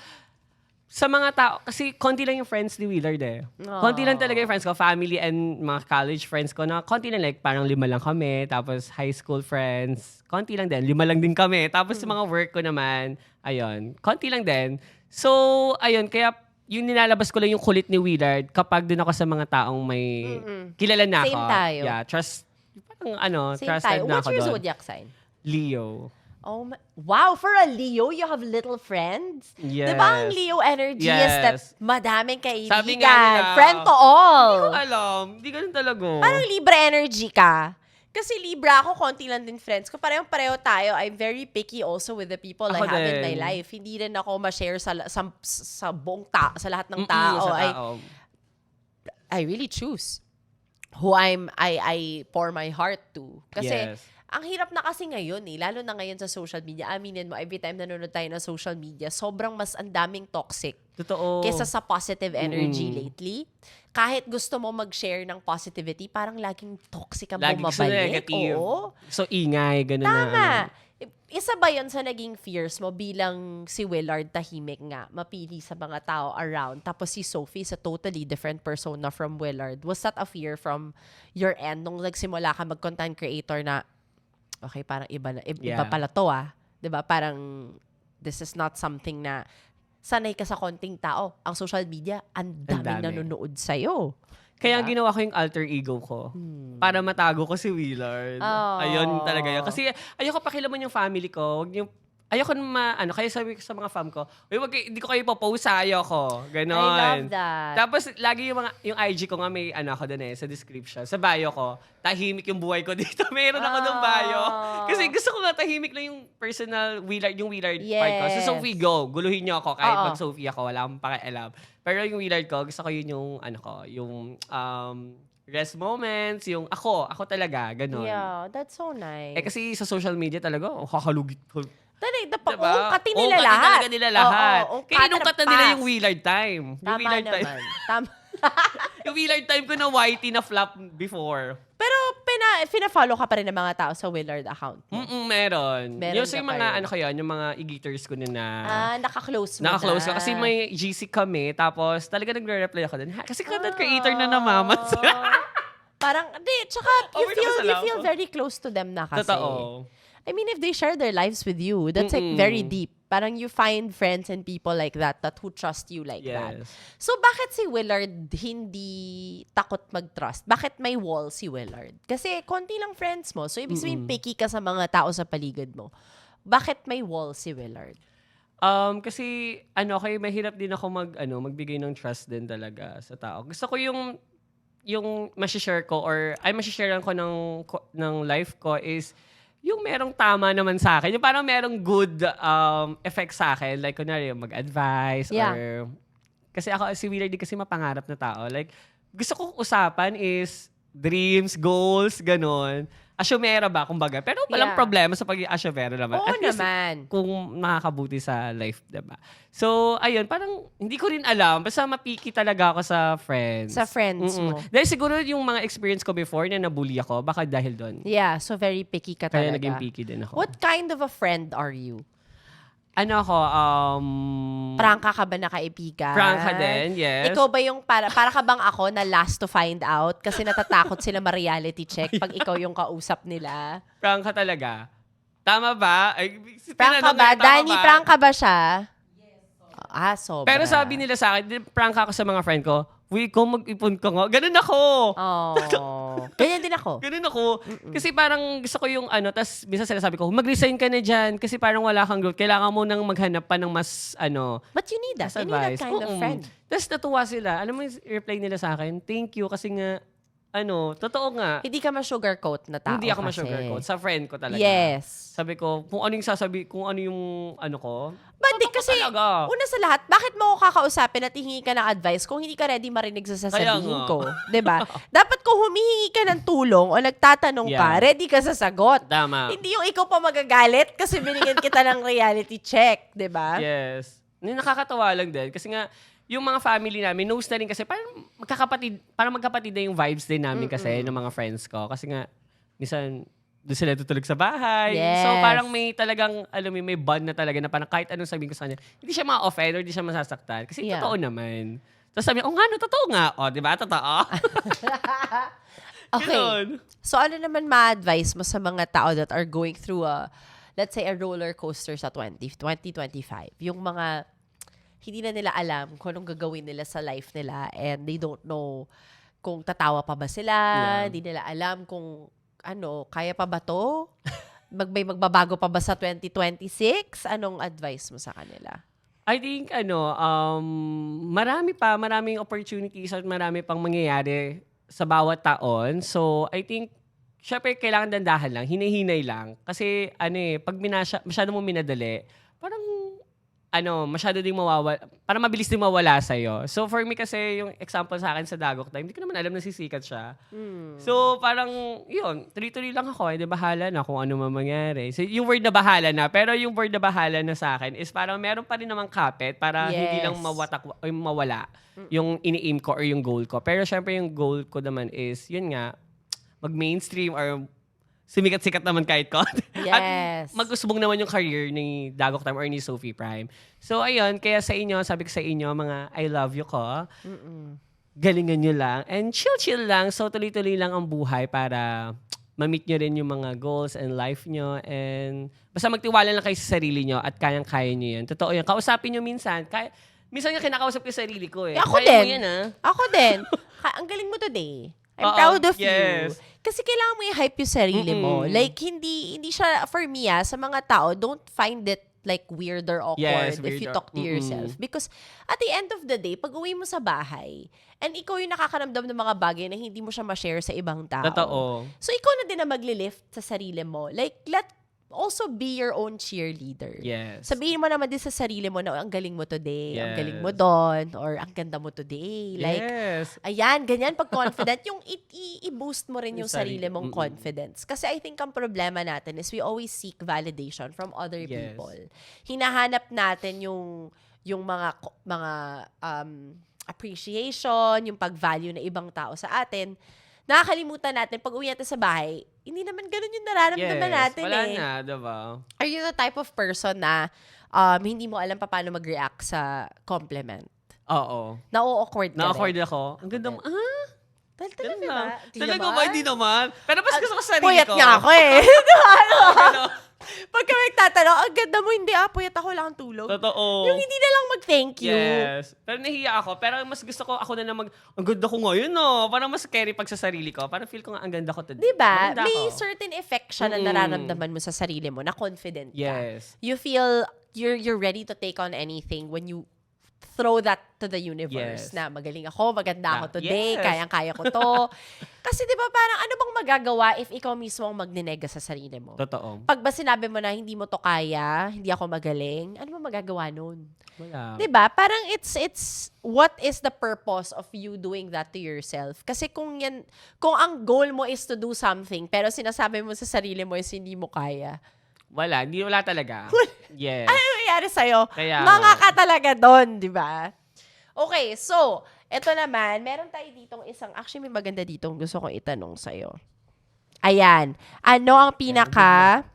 Speaker 2: sa mga tao, kasi konti lang yung friends ni Willard eh. Konti lang talaga yung friends ko, family and mga college friends ko na konti lang, like parang 5 lang kami, tapos high school friends, konti lang din, 5 lang din kami. Tapos sa mga work ko naman, ayun, konti lang din. So, ayun, kaya yung nilalabas ko lang yung kulit ni Willard kapag dun ako sa mga taong may kilala na ako.
Speaker 1: Same tayo.
Speaker 2: Yeah, parang
Speaker 1: Same
Speaker 2: trusted
Speaker 1: tayo.
Speaker 2: na
Speaker 1: What's
Speaker 2: ako
Speaker 1: your
Speaker 2: doon.
Speaker 1: zodiac sign?
Speaker 2: Leo.
Speaker 1: Oh, wow, for a Leo, you have little friends?
Speaker 2: Yes.
Speaker 1: Diba ang Leo energy is that
Speaker 2: Yes.
Speaker 1: madaming kaibigan,
Speaker 2: Sabi nga nila,
Speaker 1: friend to all.
Speaker 2: Hindi ko alam. Hindi ganun talaga.
Speaker 1: Parang Libra energy ka. Kasi Libra ako, konti lang din friends ko. Parehong-pareho tayo. I'm very picky also with the people I
Speaker 2: Ako
Speaker 1: have in
Speaker 2: din.
Speaker 1: my life. Hindi rin ako ma-share sa buong sa lahat ng tao.
Speaker 2: Sa tao.
Speaker 1: I really choose who I pour my heart to. Kasi,
Speaker 2: Yes.
Speaker 1: ang hirap na kasi ngayon eh, lalo na ngayon sa social media. Aminin mo, every time nanonood tayo ng social media, sobrang mas ang daming toxic
Speaker 2: Totoo.
Speaker 1: kesa sa positive energy lately. Kahit gusto mo mag-share ng positivity, parang laging toxic ang
Speaker 2: Lagi gusto
Speaker 1: bumabalik.
Speaker 2: negative.
Speaker 1: Oo.
Speaker 2: So, ingay, ganun
Speaker 1: Tama.
Speaker 2: na.
Speaker 1: Isa ba yun sa naging fears mo bilang si Willard tahimik nga, mapili sa mga tao around, tapos si Sophie is a totally different persona from Willard? Was that a fear from your end nung nagsimula ka mag-content creator na, okay, parang iba pala to ah. 'Di ba? Parang this is not something na sanay ka sa konting tao. Ang social media, ang daming nanonood sa'yo.
Speaker 2: Kaya ginawa ko yung alter ego ko. Para matago ko si Willard.
Speaker 1: Oh.
Speaker 2: Ayun talaga yun. Kasi ayoko pakilaman yung family ko. Ayoko kaya sabi ko sa mga fam ko, hindi ko kayo post sa ayoko. Ganon.
Speaker 1: I love that.
Speaker 2: Tapos, lagi yung IG ko nga may ako doon sa description. Sa bio ko, tahimik yung buhay ko dito. Meron ako ng bio. Kasi gusto ko nga tahimik lang yung personal yung Willard part ko. So, Sophie, go. Guluhin niyo ako. Kahit mag-Sophie ako, wala akong pakialam. Pero yung Willard ko, gusto ko yun yung rest moments, yung ako talaga, ganon.
Speaker 1: Yeah, that's so nice.
Speaker 2: Kasi sa social media talaga, kakalugit.
Speaker 1: Diba? Ungkatin nila lahat.
Speaker 2: Talaga nila lahat. Kaya inungkat na nila
Speaker 1: pass.
Speaker 2: yung Willard time.
Speaker 1: Tama
Speaker 2: Willard
Speaker 1: naman.
Speaker 2: time.
Speaker 1: Tama.
Speaker 2: Yung Willard time ko na whitey na flop before.
Speaker 1: Pero pina-follow ka pa rin ng mga tao sa Willard account mo.
Speaker 2: Meron.
Speaker 1: Meron
Speaker 2: Yung
Speaker 1: ka
Speaker 2: mga,
Speaker 1: pa rin.
Speaker 2: yung mga e-gators ko na
Speaker 1: Naka-close mo
Speaker 2: naka-close
Speaker 1: na.
Speaker 2: ko. Kasi may GC kami, tapos talaga nagre-reply ako dun. Kasi content creator na namamat sila.
Speaker 1: Parang, tsaka you feel very close to them na kasi.
Speaker 2: Totoo.
Speaker 1: I mean, if they share their lives with you, that's like very deep. Parang you find friends and people like that who trust you like that.
Speaker 2: Yes.
Speaker 1: So, bakit si Willard hindi takot mag-trust? Bakit may wall si Willard? Kasi konti lang friends mo. So, ibig sabihin, picky ka sa mga tao sa paligid mo. Bakit may wall si Willard?
Speaker 2: Kasi kaya mahirap din ako magbigay ng trust din talaga sa tao. Gusto ko yung ma-share ko or ma-sharean ko ng life ko is yung merong tama naman sa akin. Yung parang merong good effect sa akin. Like, kunwari, mag-advise or... Kasi si Willard din kasi mapangarap na tao. Like, gusto kong usapan is dreams, goals, ganon. Asyomera ba, kumbaga. Pero walang problema sa pagiging asyomera naman.
Speaker 1: Oo
Speaker 2: At least,
Speaker 1: naman.
Speaker 2: kung makakabuti sa life, diba? So, ayun, parang hindi ko rin alam. Basta mapiki talaga ako sa friends.
Speaker 1: Sa friends mo.
Speaker 2: Dahil siguro yung mga experience ko before na nabully ako, baka dahil doon.
Speaker 1: Yeah, so very picky ka
Speaker 2: Kaya
Speaker 1: talaga.
Speaker 2: naging picky din ako.
Speaker 1: What kind of a friend are you?
Speaker 2: Ano ako,
Speaker 1: Prangka ka ba na kaibigan?
Speaker 2: prangka din, yes.
Speaker 1: Ikaw ba yung para ka bang ako na last to find out kasi natatakot sila ma-reality check pag ikaw yung kausap nila?
Speaker 2: Prangka talaga. Tama ba? Ay,
Speaker 1: Prangka
Speaker 2: tinanong
Speaker 1: ba?
Speaker 2: nga, tama
Speaker 1: Danny,
Speaker 2: ba?
Speaker 1: prangka ba siya? Sobra.
Speaker 2: Pero sabi nila sa akin, prangka ako sa mga friend ko, uy, ikaw mag-ipon ka nga. Ganun ako.
Speaker 1: Ganyan din ako.
Speaker 2: Ganun ako. Kasi parang gusto ko yung tas minsan sinasabi ko, mag-resign ka na dyan kasi parang wala kang growth. Kailangan mo nang maghanap pa ng mas,
Speaker 1: But you need that.
Speaker 2: mas
Speaker 1: You need that
Speaker 2: advice.
Speaker 1: kind of friend.
Speaker 2: Tapos natuwa sila. Alam mo yung reply nila sa akin, thank you kasi nga, totoo nga.
Speaker 1: Hindi ka ma-sugarcoat na tao
Speaker 2: Hindi ako
Speaker 1: kasi.
Speaker 2: ma-sugarcoat. Sa friend ko talaga.
Speaker 1: Yes.
Speaker 2: Sabi ko, kung ano yung kung ano yung ko.
Speaker 1: But di,
Speaker 2: totoo
Speaker 1: kasi,
Speaker 2: talaga.
Speaker 1: una sa lahat, bakit mo ako kakausapin at hihingi ka ng advice kung hindi ka ready marinig sa sasabihin
Speaker 2: Kaya nga.
Speaker 1: ko? 'Di ba? Dapat kung humihingi ka ng tulong o nagtatanong ka,
Speaker 2: Yeah.
Speaker 1: ready ka sa sagot.
Speaker 2: Tama.
Speaker 1: Hindi yung ikaw pa magagalit kasi binigyan kita ng reality check, 'di ba?
Speaker 2: Yes. Nakakatawa lang din. Kasi nga, yung mga family namin, knows na rin kasi parang magkakapatid na yung vibes din namin kasi ng mga friends ko. Kasi nga, minsan, doon sila tutulog sa bahay.
Speaker 1: Yes.
Speaker 2: So, parang may talagang, may bond na talaga na parang kahit anong sabihin ko sa kanya, hindi siya ma-offend or hindi siya masasaktan. Kasi
Speaker 1: Yeah.
Speaker 2: totoo naman. Tapos sabi niya, totoo nga. Di ba? Totoo.
Speaker 1: Okay.
Speaker 2: Ganon.
Speaker 1: So ano naman ma-advise mo sa mga tao that are going through let's say a roller coaster sa 2025? Yung mga hindi na nila alam kung anong gagawin nila sa life nila and they don't know kung tatawa pa ba sila,
Speaker 2: Yeah.
Speaker 1: hindi nila alam kung kaya pa ba to? Magbabago pa ba sa 2026? Anong advice mo sa kanila?
Speaker 2: I think, maraming opportunities at marami pang mangyayari sa bawat taon. So, I think, syempre, kailangan dandahan lang, hinahinay lang. Kasi, pag masyado mo minadali, parang, masyado ding mawawala, parang mabilis din mawala sa'yo. So, for me kasi, yung example sa akin sa Dagok Time, hindi ko naman alam na sisikat siya. So, parang, yun, tuloy-tuloy lang ako, bahala na kung ano man mangyari. So, yung word na bahala na, pero yung word na bahala na sa akin is parang meron pa rin namang kapit para hindi lang mawala yung ini-aim ko or yung goal ko. Pero syempre yung goal ko naman is, yun nga, mag-mainstream or sumikat-sikat naman kahit ko.
Speaker 1: Yes.
Speaker 2: At mag-usbong naman yung career ni Dagok Time or ni Sophie Prime. So, ayun, kaya sa inyo, sabi ko sa inyo, mga I love you ko, galingan nyo lang, and chill-chill lang. So, tuloy-tuloy lang ang buhay para ma-meet nyo rin yung mga goals and life nyo. And basta magtiwala lang kayo sa sarili nyo at kayang-kaya nyo yan. Totoo yan. Kausapin nyo minsan. Minsan nga kinakausap ko yung sarili ko eh.
Speaker 1: Ako
Speaker 2: Kaya mo
Speaker 1: din.
Speaker 2: yan, ah.
Speaker 1: Ako din. Ang galing mo today. I'm
Speaker 2: Oo,
Speaker 1: proud of
Speaker 2: yes.
Speaker 1: you. Kasi kailangan mo i-hype yung sarili mo. Like, hindi siya, for me sa mga tao, don't find it like weird or awkward
Speaker 2: Yes,
Speaker 1: if you
Speaker 2: weird or-
Speaker 1: talk to yourself. Because at the end of the day, pag uwi mo sa bahay, and ikaw yung nakakaramdam ng mga bagay na hindi mo siya ma-share sa ibang tao.
Speaker 2: Totoo.
Speaker 1: So, ikaw na din na magli-lift sa sarili mo. Like, also be your own cheerleader.
Speaker 2: Yes.
Speaker 1: Sabihin mo naman din sa sarili mo na ang galing mo today, ang
Speaker 2: Yes.
Speaker 1: galing mo doon, or ang ganda mo today. Like,
Speaker 2: yes.
Speaker 1: ayan, ganyan pag confident, yung i-boost mo rin yung
Speaker 2: Yung
Speaker 1: sarili
Speaker 2: sarili.
Speaker 1: mong confidence. Kasi I think ang problema natin is we always seek validation from other
Speaker 2: Yes.
Speaker 1: people. Hinahanap natin yung mga appreciation, yung pag-value ng ibang tao sa atin. Nakakalimutan natin, pag uwi natin sa bahay, hindi naman ganun yung nararamdaman natin
Speaker 2: wala
Speaker 1: eh.
Speaker 2: na, diba?
Speaker 1: Are you the type of person na hindi mo alam pa paano mag-react sa compliment?
Speaker 2: Oo.
Speaker 1: Na-awkward ka
Speaker 2: Na-awkward
Speaker 1: rin?
Speaker 2: ako. Ang ganda mo.
Speaker 1: Talaga
Speaker 2: Ganun
Speaker 1: ba?
Speaker 2: lang.
Speaker 1: Di
Speaker 2: Talaga
Speaker 1: naman?
Speaker 2: ba? Hindi naman. Pero mas gusto ko sa sarili
Speaker 1: Puyat
Speaker 2: ko.
Speaker 1: nga ako eh.
Speaker 2: Ano?
Speaker 1: Pag kami nagtatanong, ang ganda mo, hindi puyat ako, wala kang tulog.
Speaker 2: Totoo.
Speaker 1: Yung hindi na lang mag-thank you.
Speaker 2: Yes. Pero nahiya ako. Pero mas gusto ko ako na ang ganda ko ngayon, no? Parang mas carry pag sa sarili ko. Parang feel ko nga ang ganda ko today.
Speaker 1: Diba?
Speaker 2: Maganda
Speaker 1: May
Speaker 2: ako.
Speaker 1: certain effect siya na nararamdaman mo sa sarili mo, na confident ka.
Speaker 2: Yes.
Speaker 1: You feel you're ready to take on anything when you throw that to the universe.
Speaker 2: Yes.
Speaker 1: Na magaling ako, maganda ako today,
Speaker 2: Yes.
Speaker 1: kayang-kaya ko to. Kasi di ba parang ano bang magagawa if ikaw mismo ang magninega sa sarili mo?
Speaker 2: Totoo.
Speaker 1: Pag ba sinabi mo na hindi mo to kaya, hindi ako magaling, ano ba magagawa nun?
Speaker 2: Wala.
Speaker 1: 'Di ba? Parang it's what is the purpose of you doing that to yourself? Kasi kung ang goal mo is to do something pero sinasabi mo sa sarili mo is hindi mo kaya.
Speaker 2: Wala talaga. Yes.
Speaker 1: Ano nangyayari sa'yo?
Speaker 2: Kaya
Speaker 1: Manga
Speaker 2: nga.
Speaker 1: ka talaga doon, 'di ba? Okay, so eto naman, meron tayo ditong actually may maganda ditong gusto kong itanong sa'yo. Ayan. Ano ang pinaka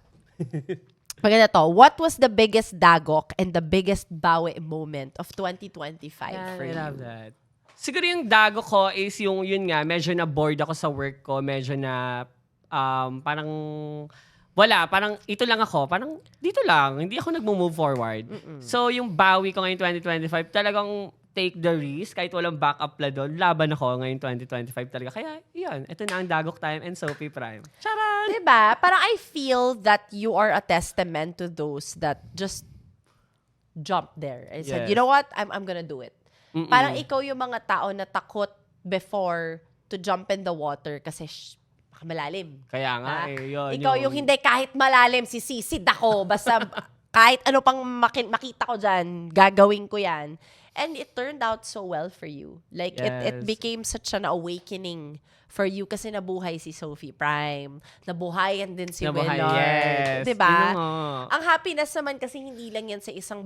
Speaker 1: Maganda to. What was the biggest dagok and the biggest bawi moment of 2025 for
Speaker 2: I
Speaker 1: you?
Speaker 2: love that. Siguro yung dago ko is yung, yun nga, medyo na bored ako sa work ko. Medyo na, parang, wala, parang ito lang ako. Parang dito lang. Hindi ako nag-move forward. So, yung bawi ko ngayon 2025, talagang take the risk. Kahit walang backup plan doon, laban ako ngayon 2025 talaga. Kaya, yun. Ito na ang Dagok Time and Sophie Prime. Charan!
Speaker 1: Diba? Parang I feel that you are a testament to those that just jumped there. I said,
Speaker 2: Yes.
Speaker 1: you know what? I'm gonna do it. Parang ikaw yung mga tao na takot before to jump in the water kasi baka malalim.
Speaker 2: Kaya nga,
Speaker 1: Ah,
Speaker 2: yun.
Speaker 1: ikaw yung hindi kahit malalim, sisisid ako. Basta kahit ano pang makita ko dyan, gagawin ko yan. And it turned out so well for you. Like, it
Speaker 2: Yes.
Speaker 1: became such an awakening for you kasi nabuhay si Sophie Prime. Nabuhayan din si
Speaker 2: Nabuhay,
Speaker 1: Willard.
Speaker 2: yes.
Speaker 1: Diba?
Speaker 2: Yun nga.
Speaker 1: Ang happiness naman kasi hindi lang yan sa isang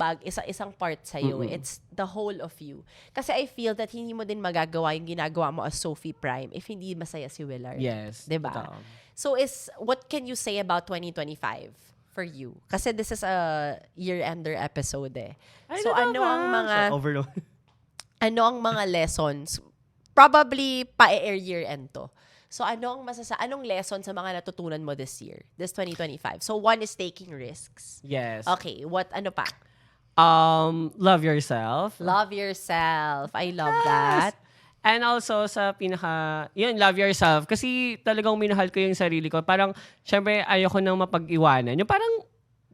Speaker 1: part sa'yo. It's the whole of you. Kasi I feel that hindi mo din magagawa yung ginagawa mo as Sophie Prime if hindi masaya si Willard.
Speaker 2: Yes.
Speaker 1: Diba?
Speaker 2: Totoo.
Speaker 1: So what can you say about 2025 for you? Kasi this is a year-ender episode eh.
Speaker 2: Ay,
Speaker 1: So
Speaker 2: totoo
Speaker 1: ano
Speaker 2: ba?
Speaker 1: ang mga
Speaker 2: Overload.
Speaker 1: ano ang mga lessons? Probably pa-air year-end to. So anong lesson sa mga natutunan mo this year, this 2025? So one is taking risks.
Speaker 2: Yes.
Speaker 1: Okay, ano pa?
Speaker 2: Love yourself.
Speaker 1: Love yourself. I love that.
Speaker 2: And also, sa yun, love yourself. Kasi talagang minahal ko yung sarili ko. Parang, syempre, ayoko nang mapag-iwanan. Yung parang,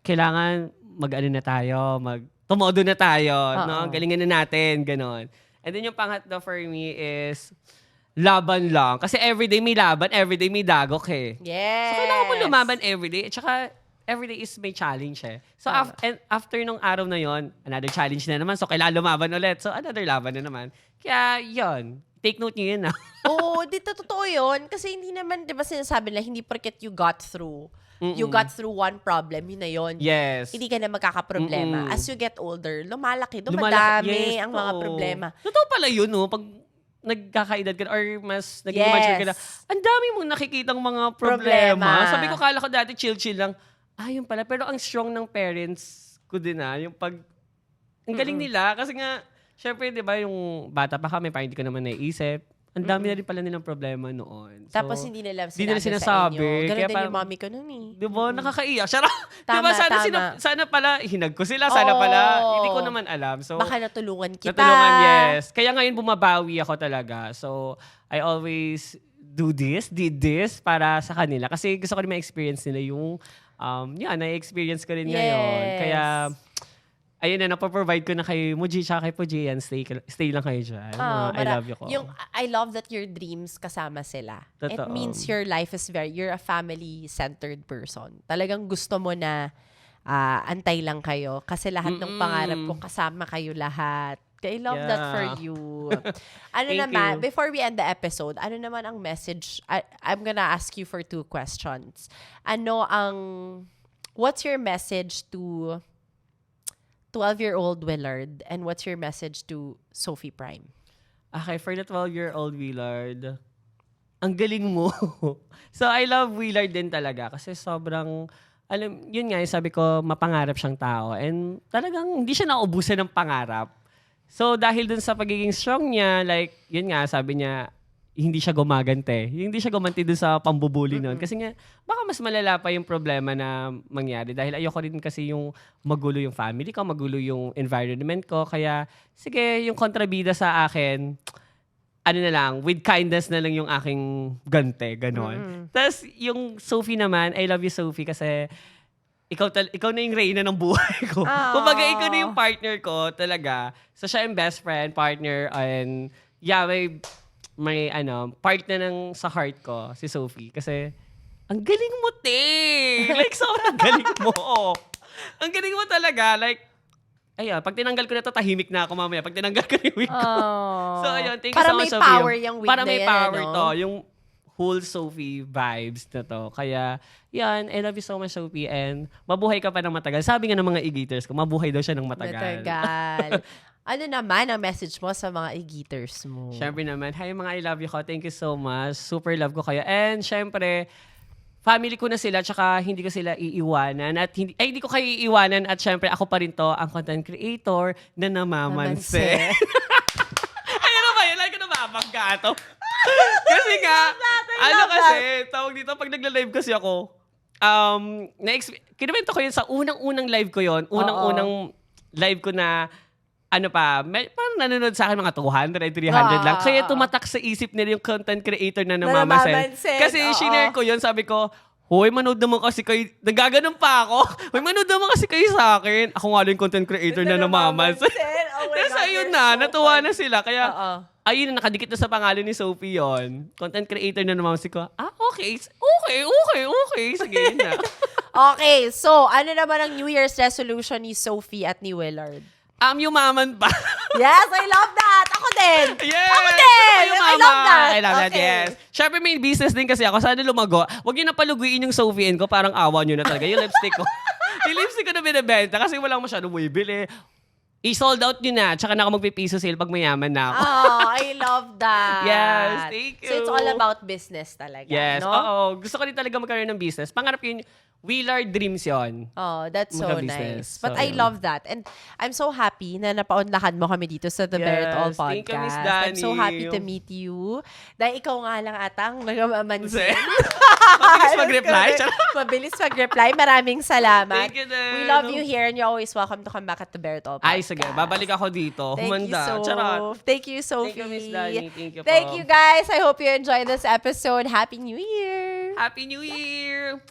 Speaker 2: kailangan mag-ano na tayo, tumodo na tayo, no? Galingan na natin, ganon. And then yung pangatlo for me is, laban lang. Kasi everyday may laban, everyday may dagok eh.
Speaker 1: Yes.
Speaker 2: So, kailangan mo lumaban everyday. At saka, everyday is may challenge eh. So, and after nung araw na yon, another challenge na naman. So, kailangan lumaban ulit. So, another laban na naman. Kaya, yon. Take note nyo yun na.
Speaker 1: Oo, dito totoo yun. Kasi hindi naman, di ba sinasabi nila, hindi porket you got through one problem, yun na yun.
Speaker 2: Yes.
Speaker 1: Hindi ka na magkakaproblema. As you get older, lumalaki,
Speaker 2: Yes,
Speaker 1: dumadami ang mga
Speaker 2: totoo.
Speaker 1: problema.
Speaker 2: Totoo pala yun, no? Pag nagkakaedad ka or mas naging mature ka na, ang dami mong nakikitang mga problema. Sabi ko, kala ko dati chill-chill lang. Yun pala. Pero ang strong ng parents ko din yung ang galing nila. Kasi nga, syempre, di ba, yung bata pa kami, parang hindi ko naman naiisip. Ang dami na rin pala nilang problema noon. So,
Speaker 1: Tapos hindi nila
Speaker 2: sinabi
Speaker 1: sa
Speaker 2: sinasabi.
Speaker 1: inyo. Ganun
Speaker 2: Kaya
Speaker 1: din
Speaker 2: parang,
Speaker 1: yung mommy ko nun eh.
Speaker 2: di ba, nakakaiyak. Sarap. Di
Speaker 1: Tama,
Speaker 2: ba,
Speaker 1: tama.
Speaker 2: sana pala, hinag ko sila. Sana pala, hindi ko naman alam. So,
Speaker 1: Baka natulungan kita.
Speaker 2: natulungan, yes. Kaya ngayon bumabawi ako talaga. So, I always did this para sa kanila. Kasi gusto ko rin ma-experience nila yung, na-experience ko rin ngayon.
Speaker 1: Yes.
Speaker 2: Kaya, ayun na, napaprovide ko na kay Muji tsaka kay Puji. Yan, stay lang kayo dyan. I love you ko.
Speaker 1: I love that your dreams kasama sila. It
Speaker 2: Totoo.
Speaker 1: means your life is you're a family-centered person. Talagang gusto mo na antay lang kayo. Kasi lahat ng pangarap ko, kasama kayo lahat. I love that for you.
Speaker 2: Thank
Speaker 1: naman,
Speaker 2: you.
Speaker 1: before we end the episode, ano naman ang message? I'm gonna ask you for 2 questions. What's your message to 12-year-old Willard and what's your message to Sophie Prime?
Speaker 2: Okay, for the 12-year-old Willard, ang galing mo. So, I love Willard din talaga kasi sobrang, yun nga, sabi ko, mapangarap siyang tao. And talagang hindi siya naubusan ng pangarap. So, dahil dun sa pagiging strong niya, like, yun nga, sabi niya, hindi siya gumagante. Hindi siya gumanti dun sa pambubuli nun. Kasi nga, baka mas malala pa yung problema na mangyari. Dahil ayoko rin kasi yung magulo yung family ko, magulo yung environment ko. Kaya, sige, yung kontrabida sa akin, ano na lang, with kindness na lang yung aking gante, ganon. Tapos, yung Sophie naman, I love you, Sophie, kasi ikaw na yung reyna ng buhay ko. Kumbaga, ikaw na yung partner ko talaga. So, siya yung best friend, partner, and yeah, may partner ng sa heart ko, si Sophie. Kasi, ang galing mo, te! Like, sobrang galing mo. Ang galing mo talaga. Like, pag tinanggal ko na to, tahimik na ako mamaya. Pag tinanggal ko na yung wig ko. So, ayun, thank you so much, Sophie.
Speaker 1: Para may power yung wig
Speaker 2: para
Speaker 1: na
Speaker 2: may
Speaker 1: yan,
Speaker 2: power
Speaker 1: ano?
Speaker 2: to. Yung whole Sophie vibes na to. Kaya, yan, I love you so much, Sophie. And mabuhay ka pa ng matagal. Sabi nga ng mga e-gators ko, mabuhay daw siya ng matagal.
Speaker 1: Ano naman ang message mo sa mga e-gators mo?
Speaker 2: Syempre naman, hi mga I love you ko. Thank you so much. Super love ko kayo. And syempre, family ko na sila, tsaka hindi ko sila iiwanan. At hindi ko kayo iiwanan. At syempre, ako pa rin to, ang content creator na namamanse. Ayun ba yun? Like ko nababangga to. Kasi nga, tawag dito, pag nagla-live kasi ako, kinabento ko yun sa unang-unang live ko yun. Unang-unang live ko na, parang nanonood sa akin mga 200, 300 lang. Kaya tumatak sa isip nila yung content creator na namamansin. Kasi shinare ko yun, sabi ko, hoy, manood naman kasi kayo. Nagaganon pa ako. Hoy, manood naman kasi kayo sa akin. Ako nga yung content creator na namamansin. Tapos ayun na, natuwa na sila. Kaya, ayun na, nakadikit na sa pangalan ni Sophie yun. Content creator na namamansin ko. Okay. Sige, yun na.
Speaker 1: Okay, so ano naman ang New Year's resolution ni Sophie at ni Willard?
Speaker 2: Yumaman pa.
Speaker 1: Yes, I love that! Ako din!
Speaker 2: Yes!
Speaker 1: Ako din! I love that!
Speaker 2: I love that,
Speaker 1: Okay.
Speaker 2: yes. Siyempre, may business din kasi ako. Sana lumago. Huwag niyo na paluguin yung Sophie ko. Parang awa niyo na talaga. Yung lipstick ko. Yung lipstick ko na binibenta kasi walang masyadong bumibili. I-sold out nyo na. Tsaka na ako magpipiso sale pag mayaman na ako.
Speaker 1: I love that.
Speaker 2: Yes, thank you.
Speaker 1: So it's all about business talaga,
Speaker 2: Yes,
Speaker 1: no?
Speaker 2: oo. Gusto ko rin talaga magkaroon ng business. Pangarap yun, Willard Dreams yon.
Speaker 1: Oh, that's so
Speaker 2: Magka-business.
Speaker 1: nice. But
Speaker 2: So,
Speaker 1: I
Speaker 2: yun.
Speaker 1: love that. And I'm so happy na napaunlakan mo kami dito sa The Bear It All
Speaker 2: Yes,
Speaker 1: podcast.
Speaker 2: thank you, Miss
Speaker 1: I'm so
Speaker 2: Dani.
Speaker 1: happy to meet you. Dahil ikaw nga lang atang nagmamansin.
Speaker 2: Mabilis mag-reply.
Speaker 1: Mabilis mag-reply. Maraming salamat.
Speaker 2: Thank you din.
Speaker 1: We love you here and you're always welcome to come back at The Bear It All podcast.
Speaker 2: Ay, sige. Babalik ako dito.
Speaker 1: Thank
Speaker 2: Humanda.
Speaker 1: you,
Speaker 2: Charot.
Speaker 1: Thank you, Sophie.
Speaker 2: Thank you, Miss Dani. Thank you po.
Speaker 1: Thank you, guys. I hope you enjoyed this episode. Happy New Year!
Speaker 2: Happy New Year!